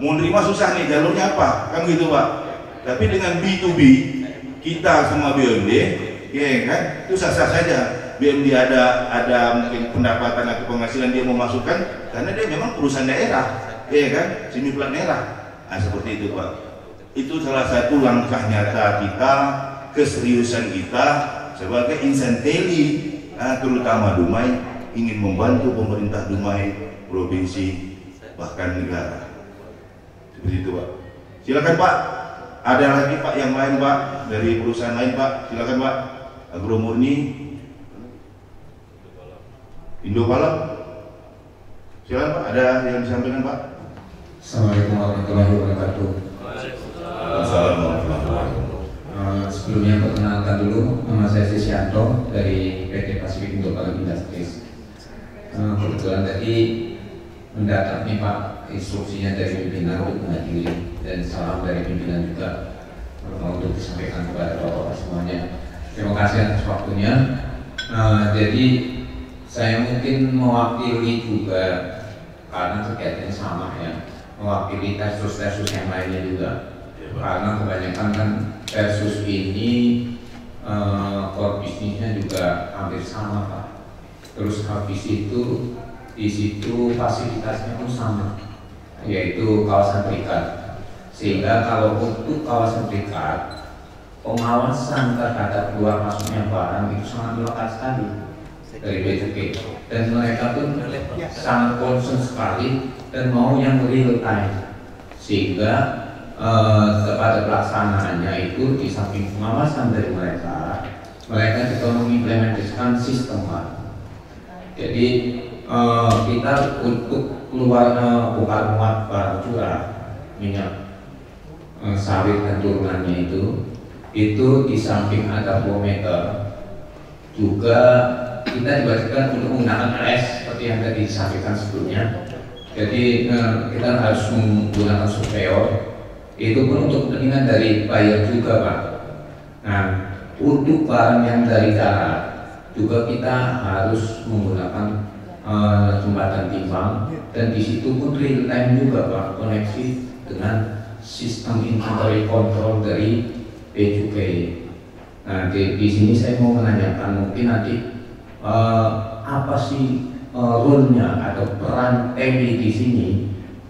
mau nerima susah nih, jalurnya apa? Kan gitu Pak. Tapi dengan B2B, kita semua BUMD, ya kan, itu sah-sah saja. BUMD ada mungkin pendapatan atau penghasilan dia mau masukkan karena dia memang perusahaan daerah, ya kan, semi plat merah. Nah, seperti itu Pak. Itu salah satu langkah nyata kita, keseriusan kita sebagai insan teli, terutama Dumai, ingin membantu pemerintah Dumai, provinsi, bahkan negara. Seperti itu Pak. Silakan Pak. Ada lagi Pak yang lain Pak, dari perusahaan lain Pak. Silakan Pak. Agromurni, Indopalam. Silakan Pak, ada yang disampaikan Pak? Assalamualaikum warahmatullahi wabarakatuh. Assalamualaikum. Sebelumnya perkenalkan dulu, nama saya Sisyanto dari PT Pacific Indopalam Industries. Kebetulan tadi mendatangi Pak instruksinya dari pimpinan untuk menghadiri, dan salam dari pimpinan juga untuk disampaikan kepada Bapak semuanya. Terima kasih atas waktunya. Jadi saya mungkin mewakili juga, karena kegiatannya sama ya, mewakili Tersus-Tersus yang lainnya juga, karena kebanyakan kan Tersus ini core bisnisnya juga hampir sama Pak. Terus habis itu di situ fasilitasnya pun sama, yaitu kawasan berikat. Sehingga kalau untuk kawasan berikat, pengawasan terhadap keluar masuknya barang itu sangat melekat sekali. dari BCK, dan mereka pun sangat concern sekali dan mau yang real time, sehingga kepada pelaksanaannya itu di samping pengawasan dari mereka juga mengimplementasikan sistem Pak. Jadi kita untuk keluar bongkar muat barang curah minyak sawit dan turunannya itu di samping ada barometer juga kita diwajibkan untuk menggunakan LS seperti yang tadi disampaikan sebelumnya. Jadi kita harus menggunakan surveyor, itu pun untuk kepentingan dari buyer juga Pak. Nah, untuk barang yang dari darat juga kita harus menggunakan jembatan timbang, dan di situ pun real time juga Pak, koneksi dengan sistem inventory control dari BCK. Nah, di sini saya mau menanyakan mungkin nanti apa sih role-nya atau peran TNI di sini,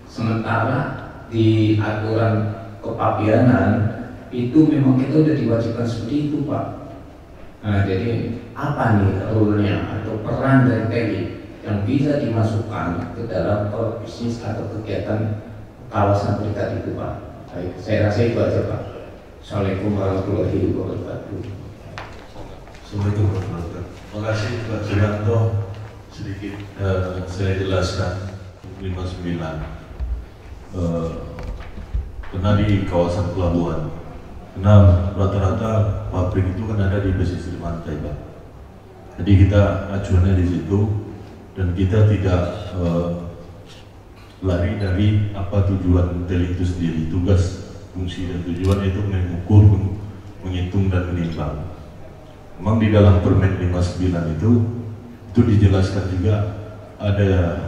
sementara di aturan kepabianan itu memang kita udah diwajibkan seperti itu Pak. Nah, jadi apa nih role-nya atau peran dari TNI yang bisa dimasukkan ke dalam bisnis atau kegiatan kawasan berikat itu Pak? Baik, saya rasa itu aja Pak. Assalamualaikum warahmatullahi wabarakatuh. Assalamualaikum warahmatullahi wabarakatuh. Terima kasih Pak Suyanto. Sedikit saya jelaskan 59 karena di kawasan pelabuhan, karena rata-rata pabrik itu kan ada di pesisir pantai Pak. Jadi kita acuannya di situ dan kita tidak lari dari apa tujuan dari itu sendiri. Tugas, fungsi dan tujuan itu mengukur, menghitung dan menimbang. Memang di dalam Permen 59 itu dijelaskan juga ada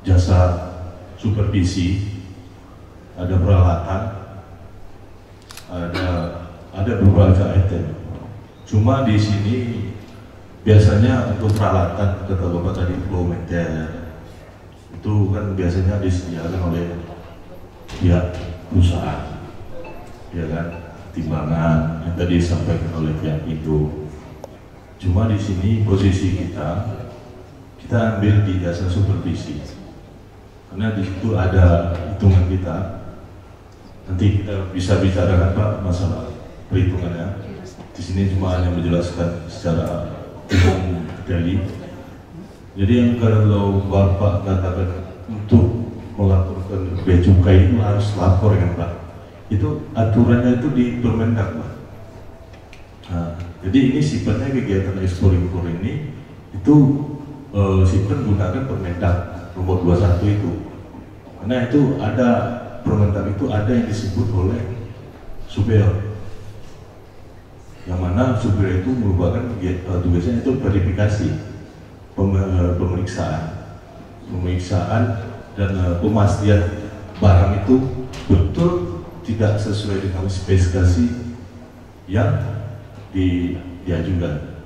jasa supervisi, ada peralatan, ada beberapa item. Cuma di sini biasanya untuk peralatan, kata Bapak tadi, barometer itu kan biasanya disediakan oleh pihak perusahaan, ya kan, timbangan yang tadi disampaikan oleh pihak itu. Cuma di sini posisi kita ambil di jasa supervisi, karena di situ ada hitungan kita. Nanti kita bisa bicarakan Pak masalah perhitungannya. Di sini cuma hanya menjelaskan secara umum dari. Jadi yang kalau Bapak katakan untuk melaporkan bea cukai itu harus lapor kan Pak. Itu aturannya itu di Permendak Pak. Nah, jadi ini sifatnya kegiatan ekspor impor ini itu sifat gunakan Permendak nomor 21 itu. Karena itu ada Permendak itu ada yang disebut oleh surveyor, yang mana surveyor itu merupakan tugasnya itu verifikasi, pemeriksaan dan pemastian barang itu betul tidak sesuai dengan spesifikasi yang diajukan,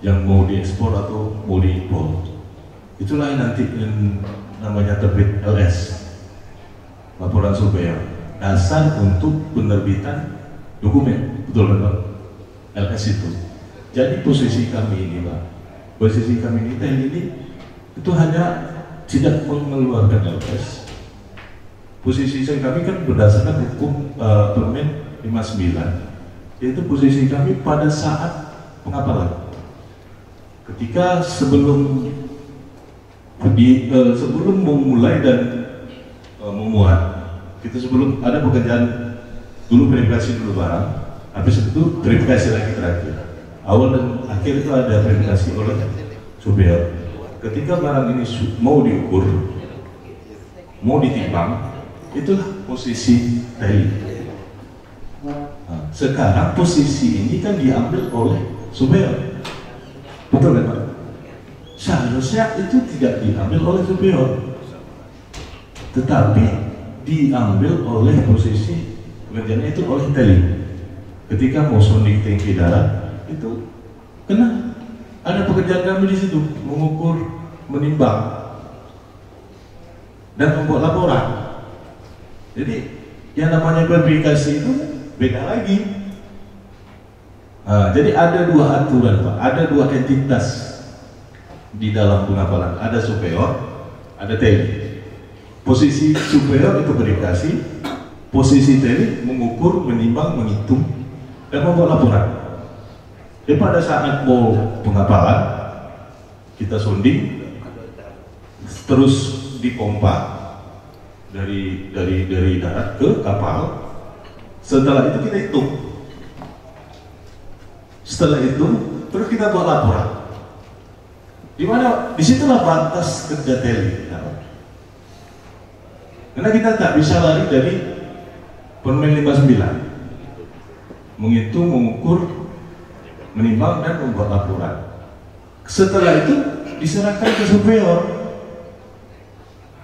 yang mau diekspor atau mau diimpor. Itulah yang nanti namanya terbit LS, laporan surveyor, dasar untuk penerbitan dokumen, betul Pak? LS itu. Jadi posisi kami ini Pak, posisi kami ini itu hanya tidak mengeluarkan LS. Posisi kami kan berdasarkan hukum Permen 59. Yaitu posisi kami pada saat pengapalan, ketika sebelum memulai dan memuat, kita sebelum ada pekerjaan dulu, verifikasi dulu barang, habis itu verifikasi lagi terakhir. Awal dan akhir itu ada verifikasi oleh surveyor. Ketika barang ini mau diukur, mau ditimbang, itulah posisi dari. Nah, sekarang posisi ini kan diambil oleh surveyor, betul kan Pak? Seharusnya itu tidak diambil oleh surveyor, tetapi diambil oleh posisi pekerjaannya itu oleh teli. Ketika mau sounding tangki darat itu kena ada pekerjaan kami di situ, mengukur, menimbang, dan membuat laporan. Jadi yang namanya verifikasi itu beda lagi. Nah, jadi ada dua aturan Pak, ada dua entitas di dalam pengapalan ada superior, ada teli. Posisi superior itu verifikasi, posisi teli mengukur, menimbang, menghitung, dan membuat laporan. Jadi pada saat mau pengapalan, kita sounding, terus dipompa dari darat ke kapal. Setelah itu kita hitung. Setelah itu terus kita buat laporan. Di mana disitulah batas kerja teli. Karena kita tak bisa lari dari Permen 59, menghitung, mengukur, menimbang, dan membuat laporan. Setelah itu diserahkan ke superior.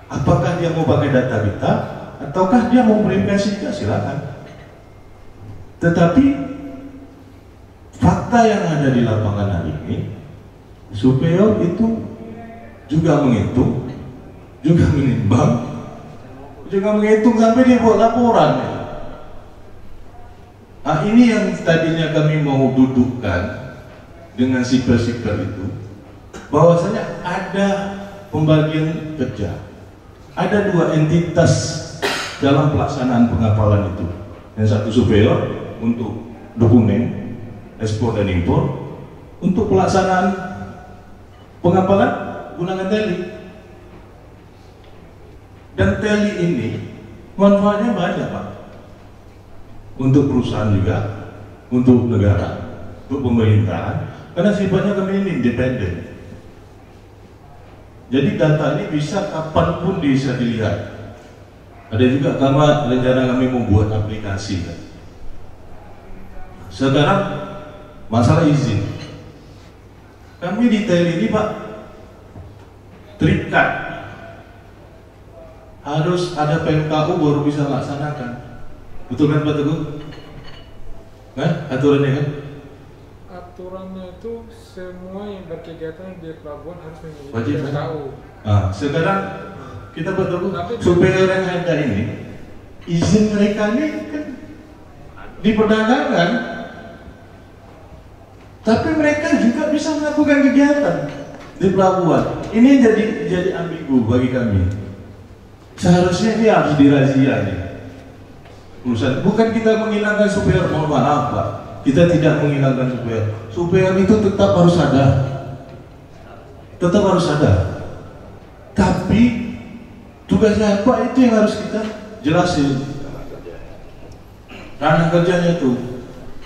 Apakah dia mau pakai data kita, ataukah dia mau verifikasi kita, silakan. Tetapi fakta yang ada di lapangan hari ini, superior itu juga menghitung, juga menimbang, juga menghitung sampai dia buat laporan. Nah, ini yang tadinya kami mau dudukkan dengan sipil-sipil itu, bahwasanya ada pembagian kerja, ada dua entitas dalam pelaksanaan pengapalan itu. Yang satu superior untuk dokumen ekspor dan impor, untuk pelaksanaan pengapalan gunakan teli. Dan teli ini manfaatnya banyak, Pak, untuk perusahaan juga, untuk negara, untuk pemerintahan, karena sifatnya kami ini independen. Jadi data ini bisa kapanpun bisa dilihat. Ada juga rencana kami membuat aplikasi. Sekarang masalah izin, kami di teli ini, Pak, terikat, harus ada PMKU baru bisa laksanakan. Betul kan Pak Teguh? Aturannya kan? Aturannya itu semua yang berkegiatan di pelabuhan harus memiliki wajib PMKU. Sekarang kita betul superior yang ada ini, izin mereka ini kan diperdagangkan, tapi mereka juga bisa melakukan kegiatan di pelabuhan. Ini jadi ambigu bagi kami. Seharusnya ini harus dirazia nih. Urusan bukan kita menghilangkan superior, mohon maaf Pak, kita tidak menghilangkan superior. Superior itu tetap harus ada, tapi tugasnya apa itu yang harus kita jelasin. Ranah kerjanya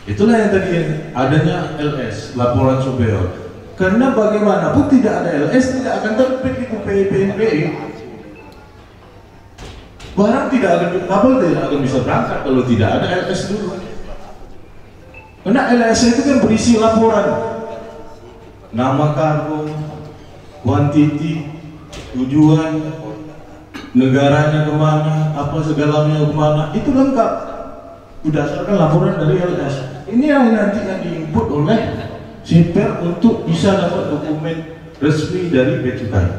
itulah yang tadi adanya LS, laporan superior. Karena bagaimanapun tidak ada LS tidak akan terbit itu PNPI. Barang kapal tidak akan bisa berangkat kalau tidak ada LS dulu. Karena LS itu kan berisi laporan, nama kargo, kuantiti, tujuan, negaranya kemana, apa segalanya kemana, itu lengkap berdasarkan laporan dari LS. Ini yang nanti yang diinput oleh shipper untuk bisa dapat dokumen resmi dari Bea Cukai,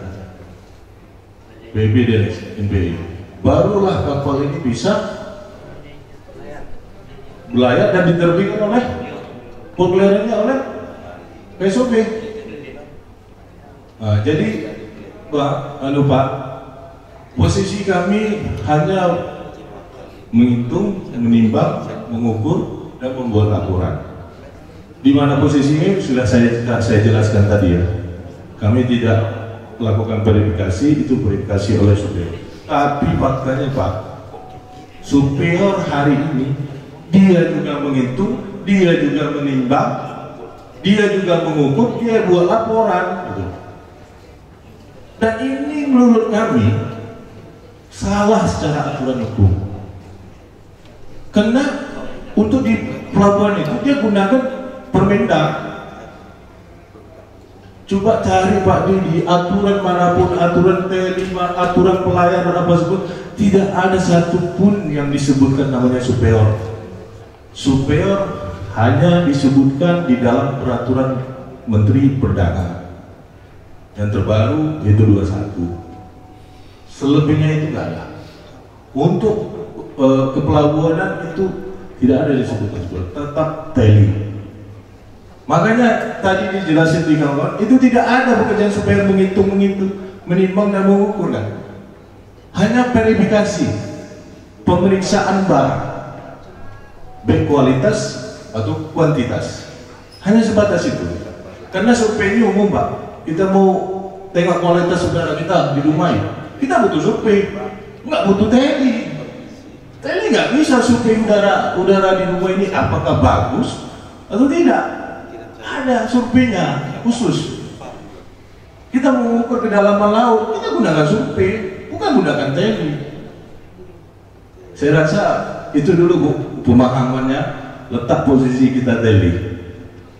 BB dan NPI. Barulah kapal ini bisa berlayar dan diterbitkan oleh poklerannya oleh PSOP. Jadi Pak, posisi kami hanya menghitung, menimbang, mengukur, dan membuat laporan. Di mana posisinya sudah saya jelaskan tadi ya. Kami tidak melakukan verifikasi, itu verifikasi oleh superior. Tapi faktanya Pak, superior hari ini dia juga menghitung, dia juga menimbang, dia juga mengukur, dia buat laporan gitu. Dan ini menurut kami salah secara aturan hukum. Karena untuk di pelabuhan itu dia gunakan Permendak. Coba cari Pak di aturan manapun, aturan teli, aturan pelayaran apa sebut, tidak ada satupun yang disebutkan namanya superior. Superior hanya disebutkan di dalam peraturan Menteri Perdagangan yang terbaru yaitu 21. Selebihnya itu nggak ada. Untuk kepelabuhanan itu tidak ada disebutkan superior, tetap teli. Makanya tadi dijelasin di kawan, itu tidak ada pekerjaan supaya menghitung, menimbang dan mengukur kan. Hanya verifikasi, pemeriksaan barang, baik kualitas atau kuantitas. Hanya sebatas itu. Karena survei ini umum Pak. Kita mau tengok kualitas saudara kita di rumah, kita butuh survei, nggak butuh teli. Teli nggak bisa survei udara di rumah ini apakah bagus atau tidak. Ada surveinya khusus. Kita mengukur kedalaman laut, kita gunakan survei, bukan gunakan teli. Saya rasa itu dulu Bu, pemahamannya, letak posisi kita teli.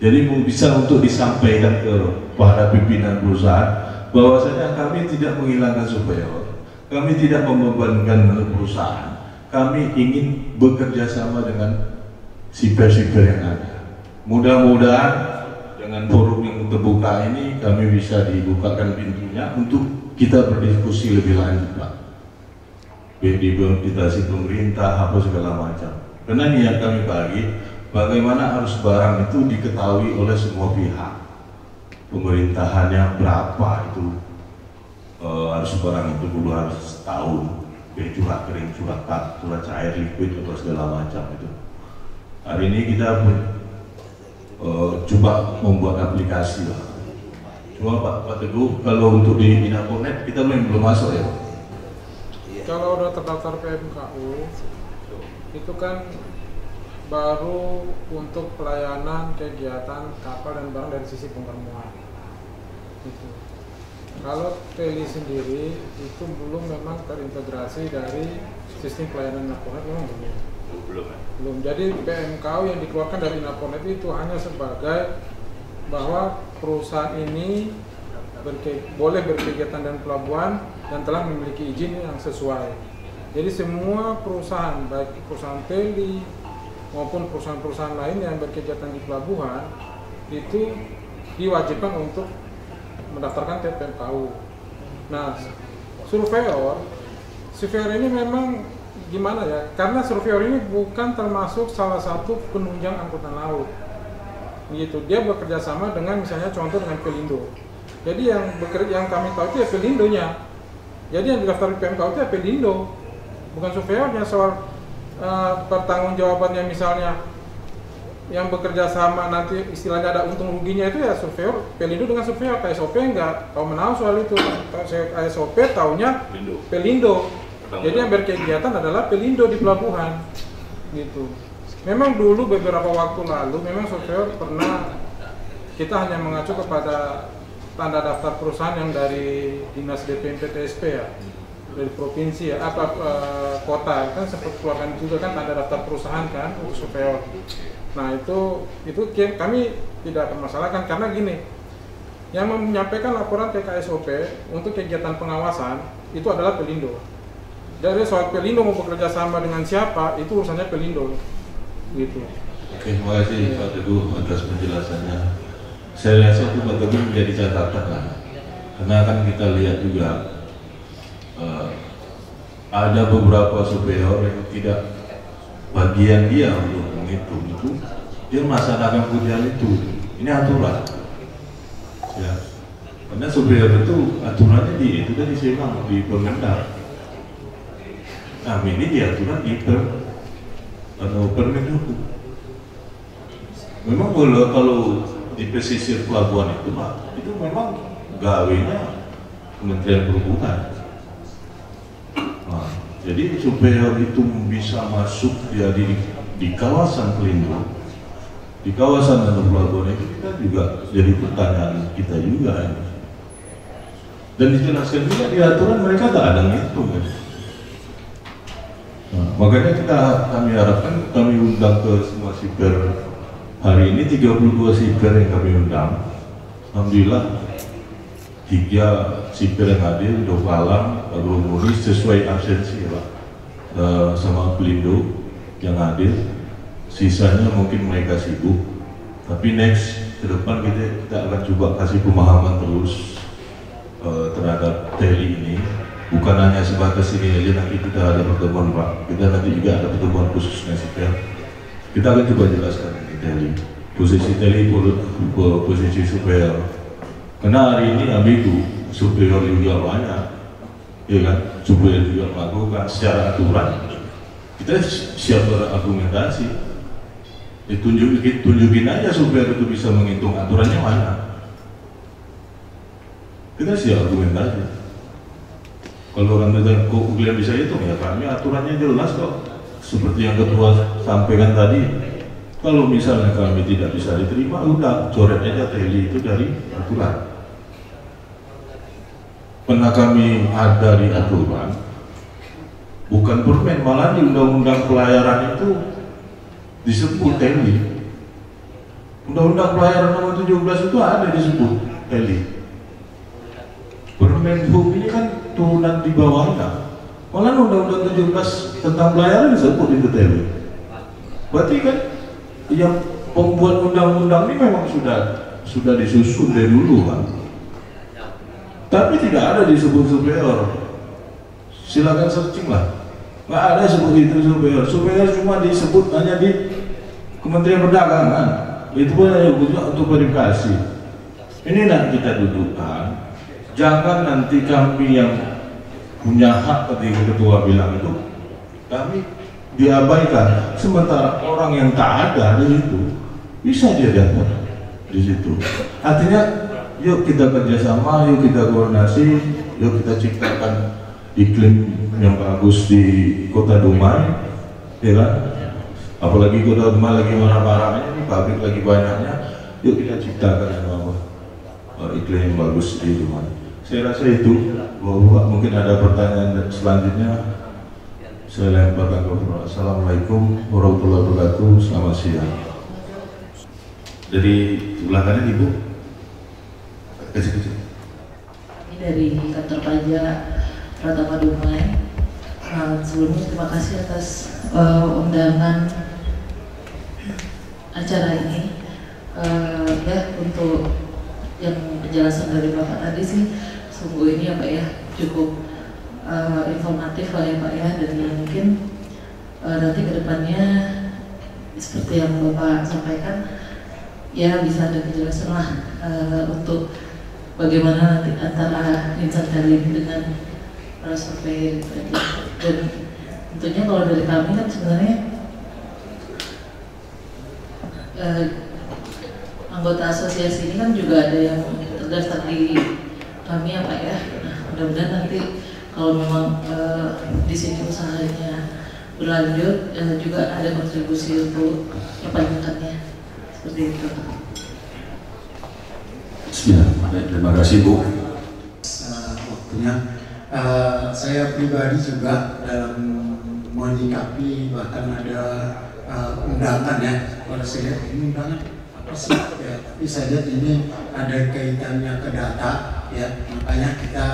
Jadi bisa untuk disampaikan kepada pimpinan perusahaan bahwasanya kami tidak menghilangkan superior, kami tidak membebankan perusahaan, kami ingin bekerja sama dengan siper-siper yang ada. Mudah-mudahan dengan forum yang terbuka ini kami bisa dibukakan pintunya untuk kita berdiskusi lebih lanjut Pak. Diimplementasi pemerintah apa segala macam. Karena niat kami pagi, bagaimana harus barang itu diketahui oleh semua pihak. Pemerintahannya berapa itu harus barang itu dulu harus tahu. Curah kering, curah cair, liquid atau segala macam itu. Hari ini kita coba membuat aplikasi lah. Cuma Pak Teguh, kalau untuk di Inaponet kita belum masuk ya. Kalau udah terdaftar PMKU, itu kan baru untuk pelayanan kegiatan kapal dan barang dari sisi bongkar muat. Gitu. Kalau teli sendiri itu belum memang terintegrasi dari sistem pelayanan Inaponet, memang belum. Jadi PMKU yang dikeluarkan dari Inaponet itu hanya sebagai bahwa perusahaan ini boleh berkegiatan dan pelabuhan dan telah memiliki izin yang sesuai. Jadi semua perusahaan, baik perusahaan teli maupun perusahaan-perusahaan lain yang berkegiatan di pelabuhan itu diwajibkan untuk mendaftarkan PMKU. Nah, surveyor ini memang gimana ya? Karena surveyor ini bukan termasuk salah satu penunjang angkutan laut. Gitu. Dia bekerja sama dengan misalnya contoh dengan Pelindo. Jadi yang kami tahu itu ya Pelindonya. Jadi yang didaftar di PMKU itu ya Pelindo, bukan surveyornya. Soal pertanggungjawabannya misalnya yang bekerja sama nanti istilahnya ada untung ruginya itu ya surveyor Pelindo dengan surveyor. KSOP nggak tahu menahu soal itu. KSOP taunya Pelindo. Jadi yang berkegiatan adalah Pelindo di pelabuhan, gitu. Memang dulu beberapa waktu lalu memang surveyor pernah kita hanya mengacu kepada tanda daftar perusahaan yang dari Dinas DPM PTSP ya, dari provinsi ya, kota kan sempat keluarkan juga kan tanda daftar perusahaan kan untuk surveyor. Nah itu kami tidak permasalahkan karena gini, yang menyampaikan laporan TKSOP untuk kegiatan pengawasan itu adalah Pelindo. Jadi soal Pelindo mau bekerja sama dengan siapa itu urusannya Pelindo, gitu. Oke, terima kasih Pak Teguh atas penjelasannya. Saya rasa itu Pak Teguh menjadi catatan lah, karena kan kita lihat juga ada beberapa superior yang tidak bagian dia untuk menghitung itu, dia melaksanakan pekerjaan itu. Ini aturan, ya. Karena superior itu aturannya itu tadi saya bilang di Permendak. Nah ini diaturan di Permen hukum. Memang kalau di pesisir pelabuhan itu Pak, itu memang gawenya Kementerian Perhubungan. Nah, jadi superior itu bisa masuk dia di kawasan pelindung, di kawasan dan pelabuhan itu kita juga jadi pertanyaan kita juga ini. Dan dijelaskan juga di aturan mereka tak ada ngitung kan. Nah, makanya kami harapkan kami undang ke semua siper hari ini 32 siper yang kami undang. Alhamdulillah 3 siper yang hadir, Dokalang, Agromuri sesuai absensi ya Pak, sama Pelindo yang hadir. Sisanya mungkin mereka sibuk, tapi next ke depan kita akan coba kasih pemahaman terus terhadap teli ini. Bukan hanya sebatas ini aja, nanti kita ada pertemuan Pak, kita nanti juga ada pertemuan khusus dengan siper. Kita akan coba jelaskan ini teli. posisi telepon, posisi superior. Karena hari ini ambigu, superior juga banyak, ya kan? Superior juga melakukan secara aturan. Kita siap berargumentasi. Tunjukin aja superior itu bisa menghitung aturannya mana. Kita siap argumentasi. Kalau orang bilang kok kalian bisa hitung, ya kami aturannya jelas kok. Seperti yang ketua sampaikan tadi, kalau misalnya kami tidak bisa diterima, udah coret aja teli itu dari aturan. Pernah kami ada di aturan, bukan permen, malah di undang-undang pelayaran itu disebut teli. Undang-undang pelayaran nomor 17 itu ada disebut teli. Permen Hub ini kan turunan di bawahnya. Malah undang-undang 17 tentang pelayaran disebut itu teli. Berarti kan yang pembuat undang-undang ini memang sudah disusun dari dulu kan. Tapi tidak ada disebut superior. Silakan searching lah. Nggak ada sebut itu superior. Superior cuma disebut hanya di Kementerian Perdagangan. Itu pun hanya untuk verifikasi. Ini nanti kita dudukkan. Jangan nanti kami yang punya hak tadi ketua bilang itu kami diabaikan. Sementara orang yang tak ada di situ bisa dia dapat di situ. Artinya, yuk kita kerjasama, yuk kita koordinasi, yuk kita ciptakan iklim yang bagus di Kota Dumai, ya kan? Apalagi Kota Dumai lagi marah-marahnya, ini pabrik lagi banyaknya, yuk kita ciptakan yang iklim yang bagus di Dumai. Saya rasa itu. Bapak mungkin ada pertanyaan selanjutnya. Saya lemparkan ke Bapak. Assalamualaikum warahmatullahi wabarakatuh. Selamat siang. Dari sebelah kanan Ibu. Kecil-kecil. Ini dari kantor pajak Pratama Dumai. Sebelumnya terima kasih atas undangan acara ini. Ya, untuk yang penjelasan dari Bapak tadi sih sungguh ini ya Pak ya, cukup informatif lah ya Pak ya, dan mungkin nanti kedepannya seperti yang Bapak sampaikan ya bisa ada kejelasan lah untuk bagaimana nanti antara insan teli dengan para survei gitu aja. Dan tentunya kalau dari kami kan sebenarnya anggota asosiasi ini kan juga ada yang terdaftar di kami ya Pak ya. Nah, mudah-mudahan nanti kalau memang di sini usahanya berlanjut juga ada kontribusi untuk perpanjangannya seperti itu. Bismillahirrahmanirrahim. Terima kasih Bu. Waktunya saya pribadi juga dalam menyikapi bahkan ada undangan ya. Kalau saya lihat ini undangan apa sih ya, tapi saya lihat ini ada kaitannya ke data ya, makanya kita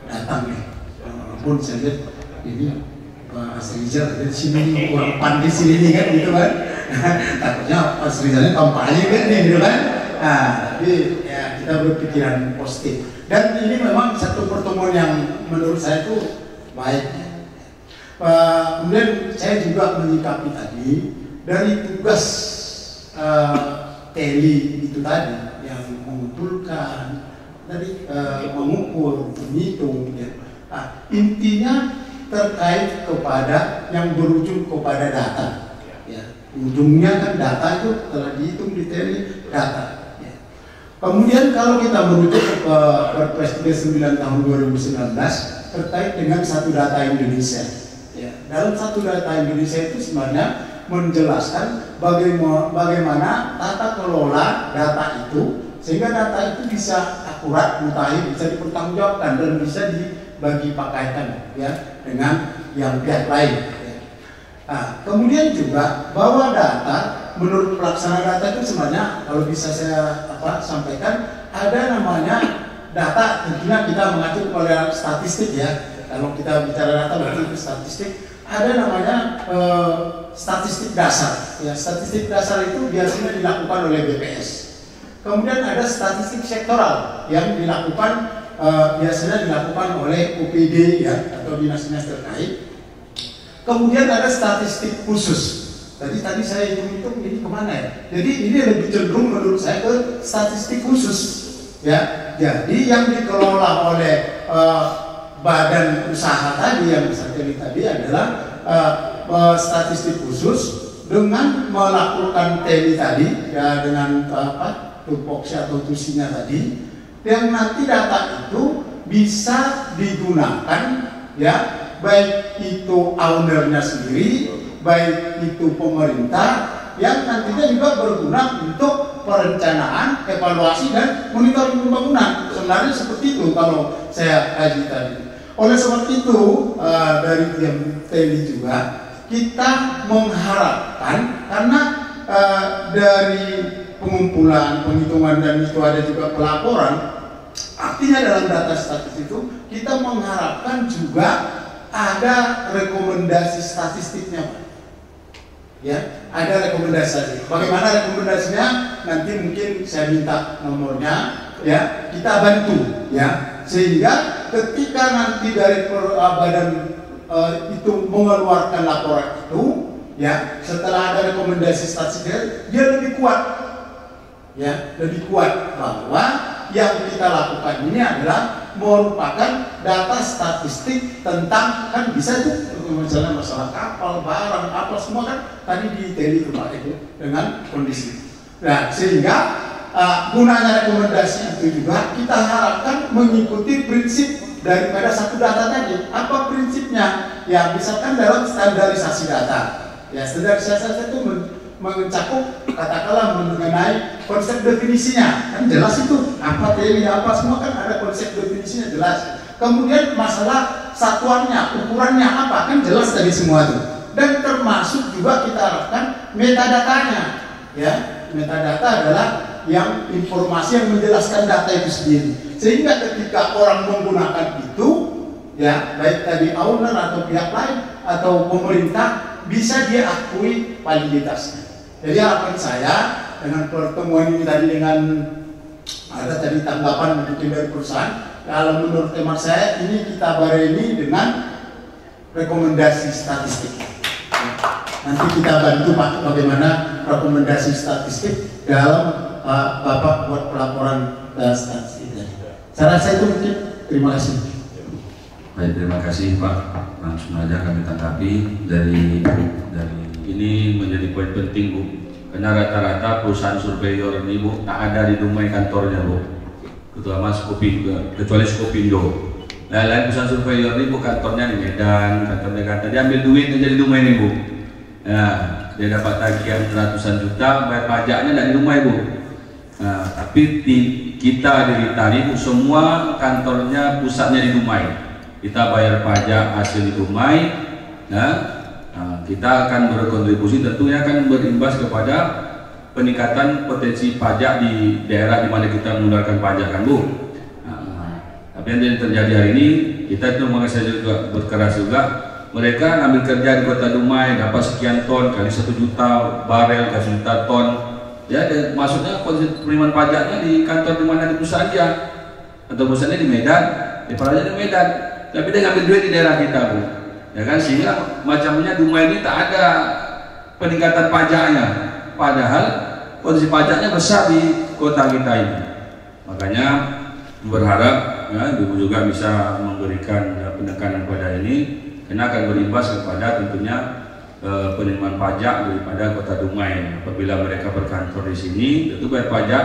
datang nih. Walaupun saya lihat ini Pak Asrizal di sini orang pan di sini kan gitu kan. Takutnya Pak Asrizalnya kampanye kan nih gitu kan. Nah, tapi ya kita berpikiran positif. Dan ini memang satu pertemuan yang menurut saya itu baik. Kemudian saya juga menyikapi tadi dari tugas teli itu tadi yang mengumpulkan, dari mengukur, menghitung. Ya. Nah, intinya terkait kepada yang berujung kepada data. Ya. Ujungnya kan data itu telah dihitung di teli data. Ya. Kemudian kalau kita merujuk ke Perpres 39 tahun 2019 terkait dengan satu data Indonesia. Ya. Dalam satu data Indonesia itu sebenarnya menjelaskan bagaimana tata kelola data itu sehingga data itu bisa akurat, mutakhir, bisa dipertanggungjawabkan dan bisa dibagi pakaikan ya dengan yang pihak lain. Ya. Nah, kemudian juga bahwa data menurut pelaksana data itu sebenarnya kalau bisa saya sampaikan ada namanya data, tentunya kita mengacu pada statistik ya. Kalau kita bicara data berarti itu statistik. Ada namanya statistik dasar. Ya, statistik dasar itu biasanya dilakukan oleh BPS. Kemudian ada statistik sektoral yang dilakukan biasanya dilakukan oleh OPD ya atau dinas-dinas terkait. Kemudian ada statistik khusus. Tadi saya hitung ini kemana ya? Jadi ini lebih cenderung menurut saya ke statistik khusus, ya. Jadi yang dikelola oleh badan usaha tadi yang satelit tadi adalah statistik khusus dengan melakukan teli tadi, ya, dengan tupoksi atau tusinya tadi, yang nanti data itu bisa digunakan, ya, baik itu ownernya sendiri, baik itu pemerintah, yang nantinya juga berguna untuk perencanaan, evaluasi, dan monitoring pembangunan. Sebenarnya seperti itu kalau saya kaji tadi. Oleh sebab itu, dari tim teli juga kita mengharapkan, karena dari pengumpulan, penghitungan, dan itu ada juga pelaporan, artinya dalam data statistik itu kita mengharapkan juga ada rekomendasi statistiknya, Pak. Ya, ada rekomendasi. Bagaimana rekomendasinya? Nanti mungkin saya minta nomornya, ya, kita bantu, ya, sehingga ketika nanti dari badan itu mengeluarkan laporan itu, ya, setelah ada rekomendasi statistik, dia lebih kuat, ya, lebih kuat bahwa yang kita lakukan ini adalah merupakan data statistik tentang, kan bisa tuh misalnya masalah kapal, barang, apa semua kan tadi di teli Pak itu dengan kondisi. Nah, sehingga gunanya rekomendasi itu juga kita harapkan mengikuti prinsip daripada satu data tadi. Apa prinsipnya? Ya, misalkan dalam standarisasi data. Ya, standarisasi itu mencakup katakanlah mengenai konsep definisinya, kan jelas itu apa teli, apa semua kan ada konsep definisinya jelas. Kemudian masalah satuannya, ukurannya apa, kan jelas tadi semua itu. Dan termasuk juga kita harapkan metadatanya, ya. Metadata adalah yang informasi yang menjelaskan data itu sendiri. Sehingga ketika orang menggunakan itu, ya, baik tadi owner atau pihak lain atau pemerintah, bisa dia akui validitasnya. Jadi harapan saya dengan pertemuan ini tadi, dengan ada tadi tanggapan mungkin dari perusahaan, kalau menurut teman saya ini kita bareni dengan rekomendasi statistik. Nanti kita bantu Pak bagaimana rekomendasi statistik dalam Bapak buat pelaporan statistik tadi. Saya rasa itu mungkin. Terima kasih. Baik, terima kasih Pak. Langsung aja kami tanggapi dari ini menjadi poin penting, Bu. Karena rata-rata perusahaan surveyor ini, Bu, tak ada di Dumai kantornya, Bu. Ketua Mas Kopi juga, kecuali Skopindo. Lain perusahaan surveyor ini, Bu, kantornya di Medan, kantornya dia ambil duit jadi Dumai ini, Bu. Nah, dia dapat tagihan ratusan juta, bayar pajaknya dari Dumai, Bu. Nah, tapi kita dari Tari, Bu, semua kantornya pusatnya di Dumai. Kita bayar pajak hasil di Dumai. Nah, kita akan berkontribusi, tentunya akan berimbas kepada peningkatan potensi pajak di daerah di mana kita mengeluarkan pajak, kan, Bu. Tapi yang terjadi hari ini, kita itu saya juga berkeras juga. Mereka ngambil kerja di Kota Dumai, dapat sekian ton kali 1 juta barel, 1 juta ton. Ya, dan maksudnya penerimaan pajaknya di kantor di mana di perusahaan dia, atau perusahaannya di Medan, di Paraja di Medan. Tapi dia ngambil duit di daerah kita, Bu. Ya kan, sehingga macamnya Dumai ini tak ada peningkatan pajaknya, padahal posisi pajaknya besar di kota kita ini. Makanya berharap, ya, Ibu juga bisa memberikan penekanan pada ini, karena akan berimbas kepada tentunya penerimaan pajak daripada kota Dumai. Apabila mereka berkantor di sini, tentu bayar pajak.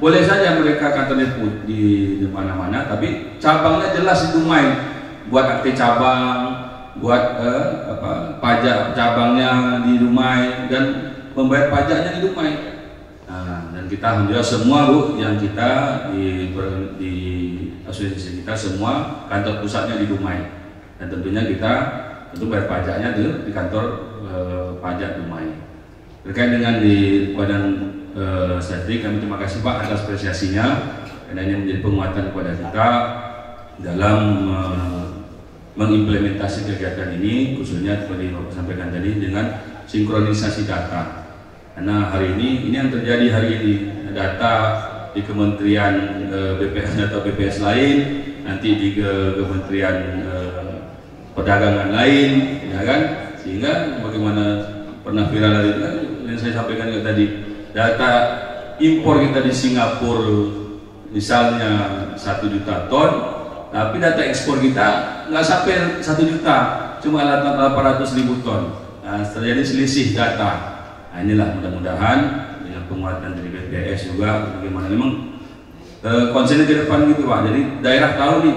Boleh saja mereka kantornya di mana-mana, tapi cabangnya jelas di Dumai, buat akte cabang, buat pajak cabangnya di Dumai, dan membayar pajaknya di Dumai. Nah, dan kita alhamdulillah semua, Bu, yang kita di asosiasi kita semua kantor pusatnya di Dumai, dan tentunya kita tentu bayar pajaknya di kantor pajak Dumai. Terkait dengan di badan statistik, kami terima kasih Pak atas apresiasinya, karena ini menjadi penguatan kepada kita dalam mengimplementasi kegiatan ini, khususnya seperti Bapak sampaikan tadi dengan sinkronisasi data. Karena hari ini yang terjadi hari ini, data di Kementerian BPS atau BPS lain, nanti di Kementerian Perdagangan lain, ya kan? Sehingga bagaimana pernah viral yang saya sampaikan juga tadi, data impor kita di Singapura misalnya 1 juta ton, tapi data ekspor kita nggak sampai 1 juta, cuma 800.000 ton. Nah, terjadi selisih data. Nah, inilah mudah-mudahan dengan penguatan dari BPS juga bagaimana memang konsennya ke depan gitu Pak. Jadi daerah tahu nih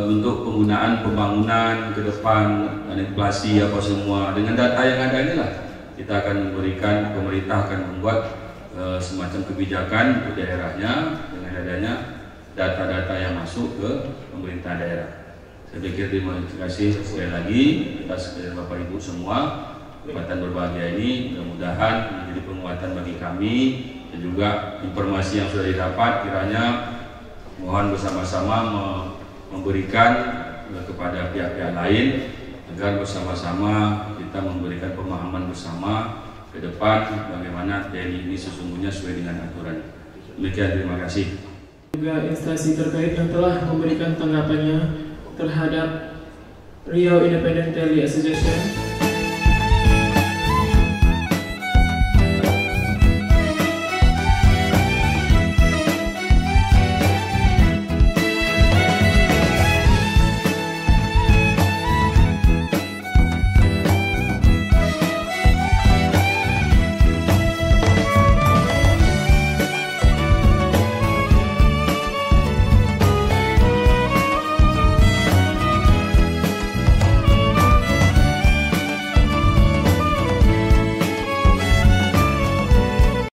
untuk penggunaan pembangunan ke depan dan inflasi apa semua, dengan data yang ada inilah kita akan memberikan, pemerintah akan membuat semacam kebijakan untuk daerahnya dengan adanya data-data yang masuk ke pemerintah daerah. Saya pikir terima kasih sekali lagi atas Bapak Ibu semua kesempatan berbahagia ini, mudah-mudahan menjadi penguatan bagi kami dan juga informasi yang sudah didapat kiranya mohon bersama-sama memberikan kepada pihak-pihak lain agar bersama-sama kita memberikan pemahaman bersama ke depan bagaimana TNI ini sesungguhnya sesuai dengan aturan. Demikian, terima kasih. Juga instansi terkait yang telah memberikan tanggapannya terhadap Riau Independent Tele Association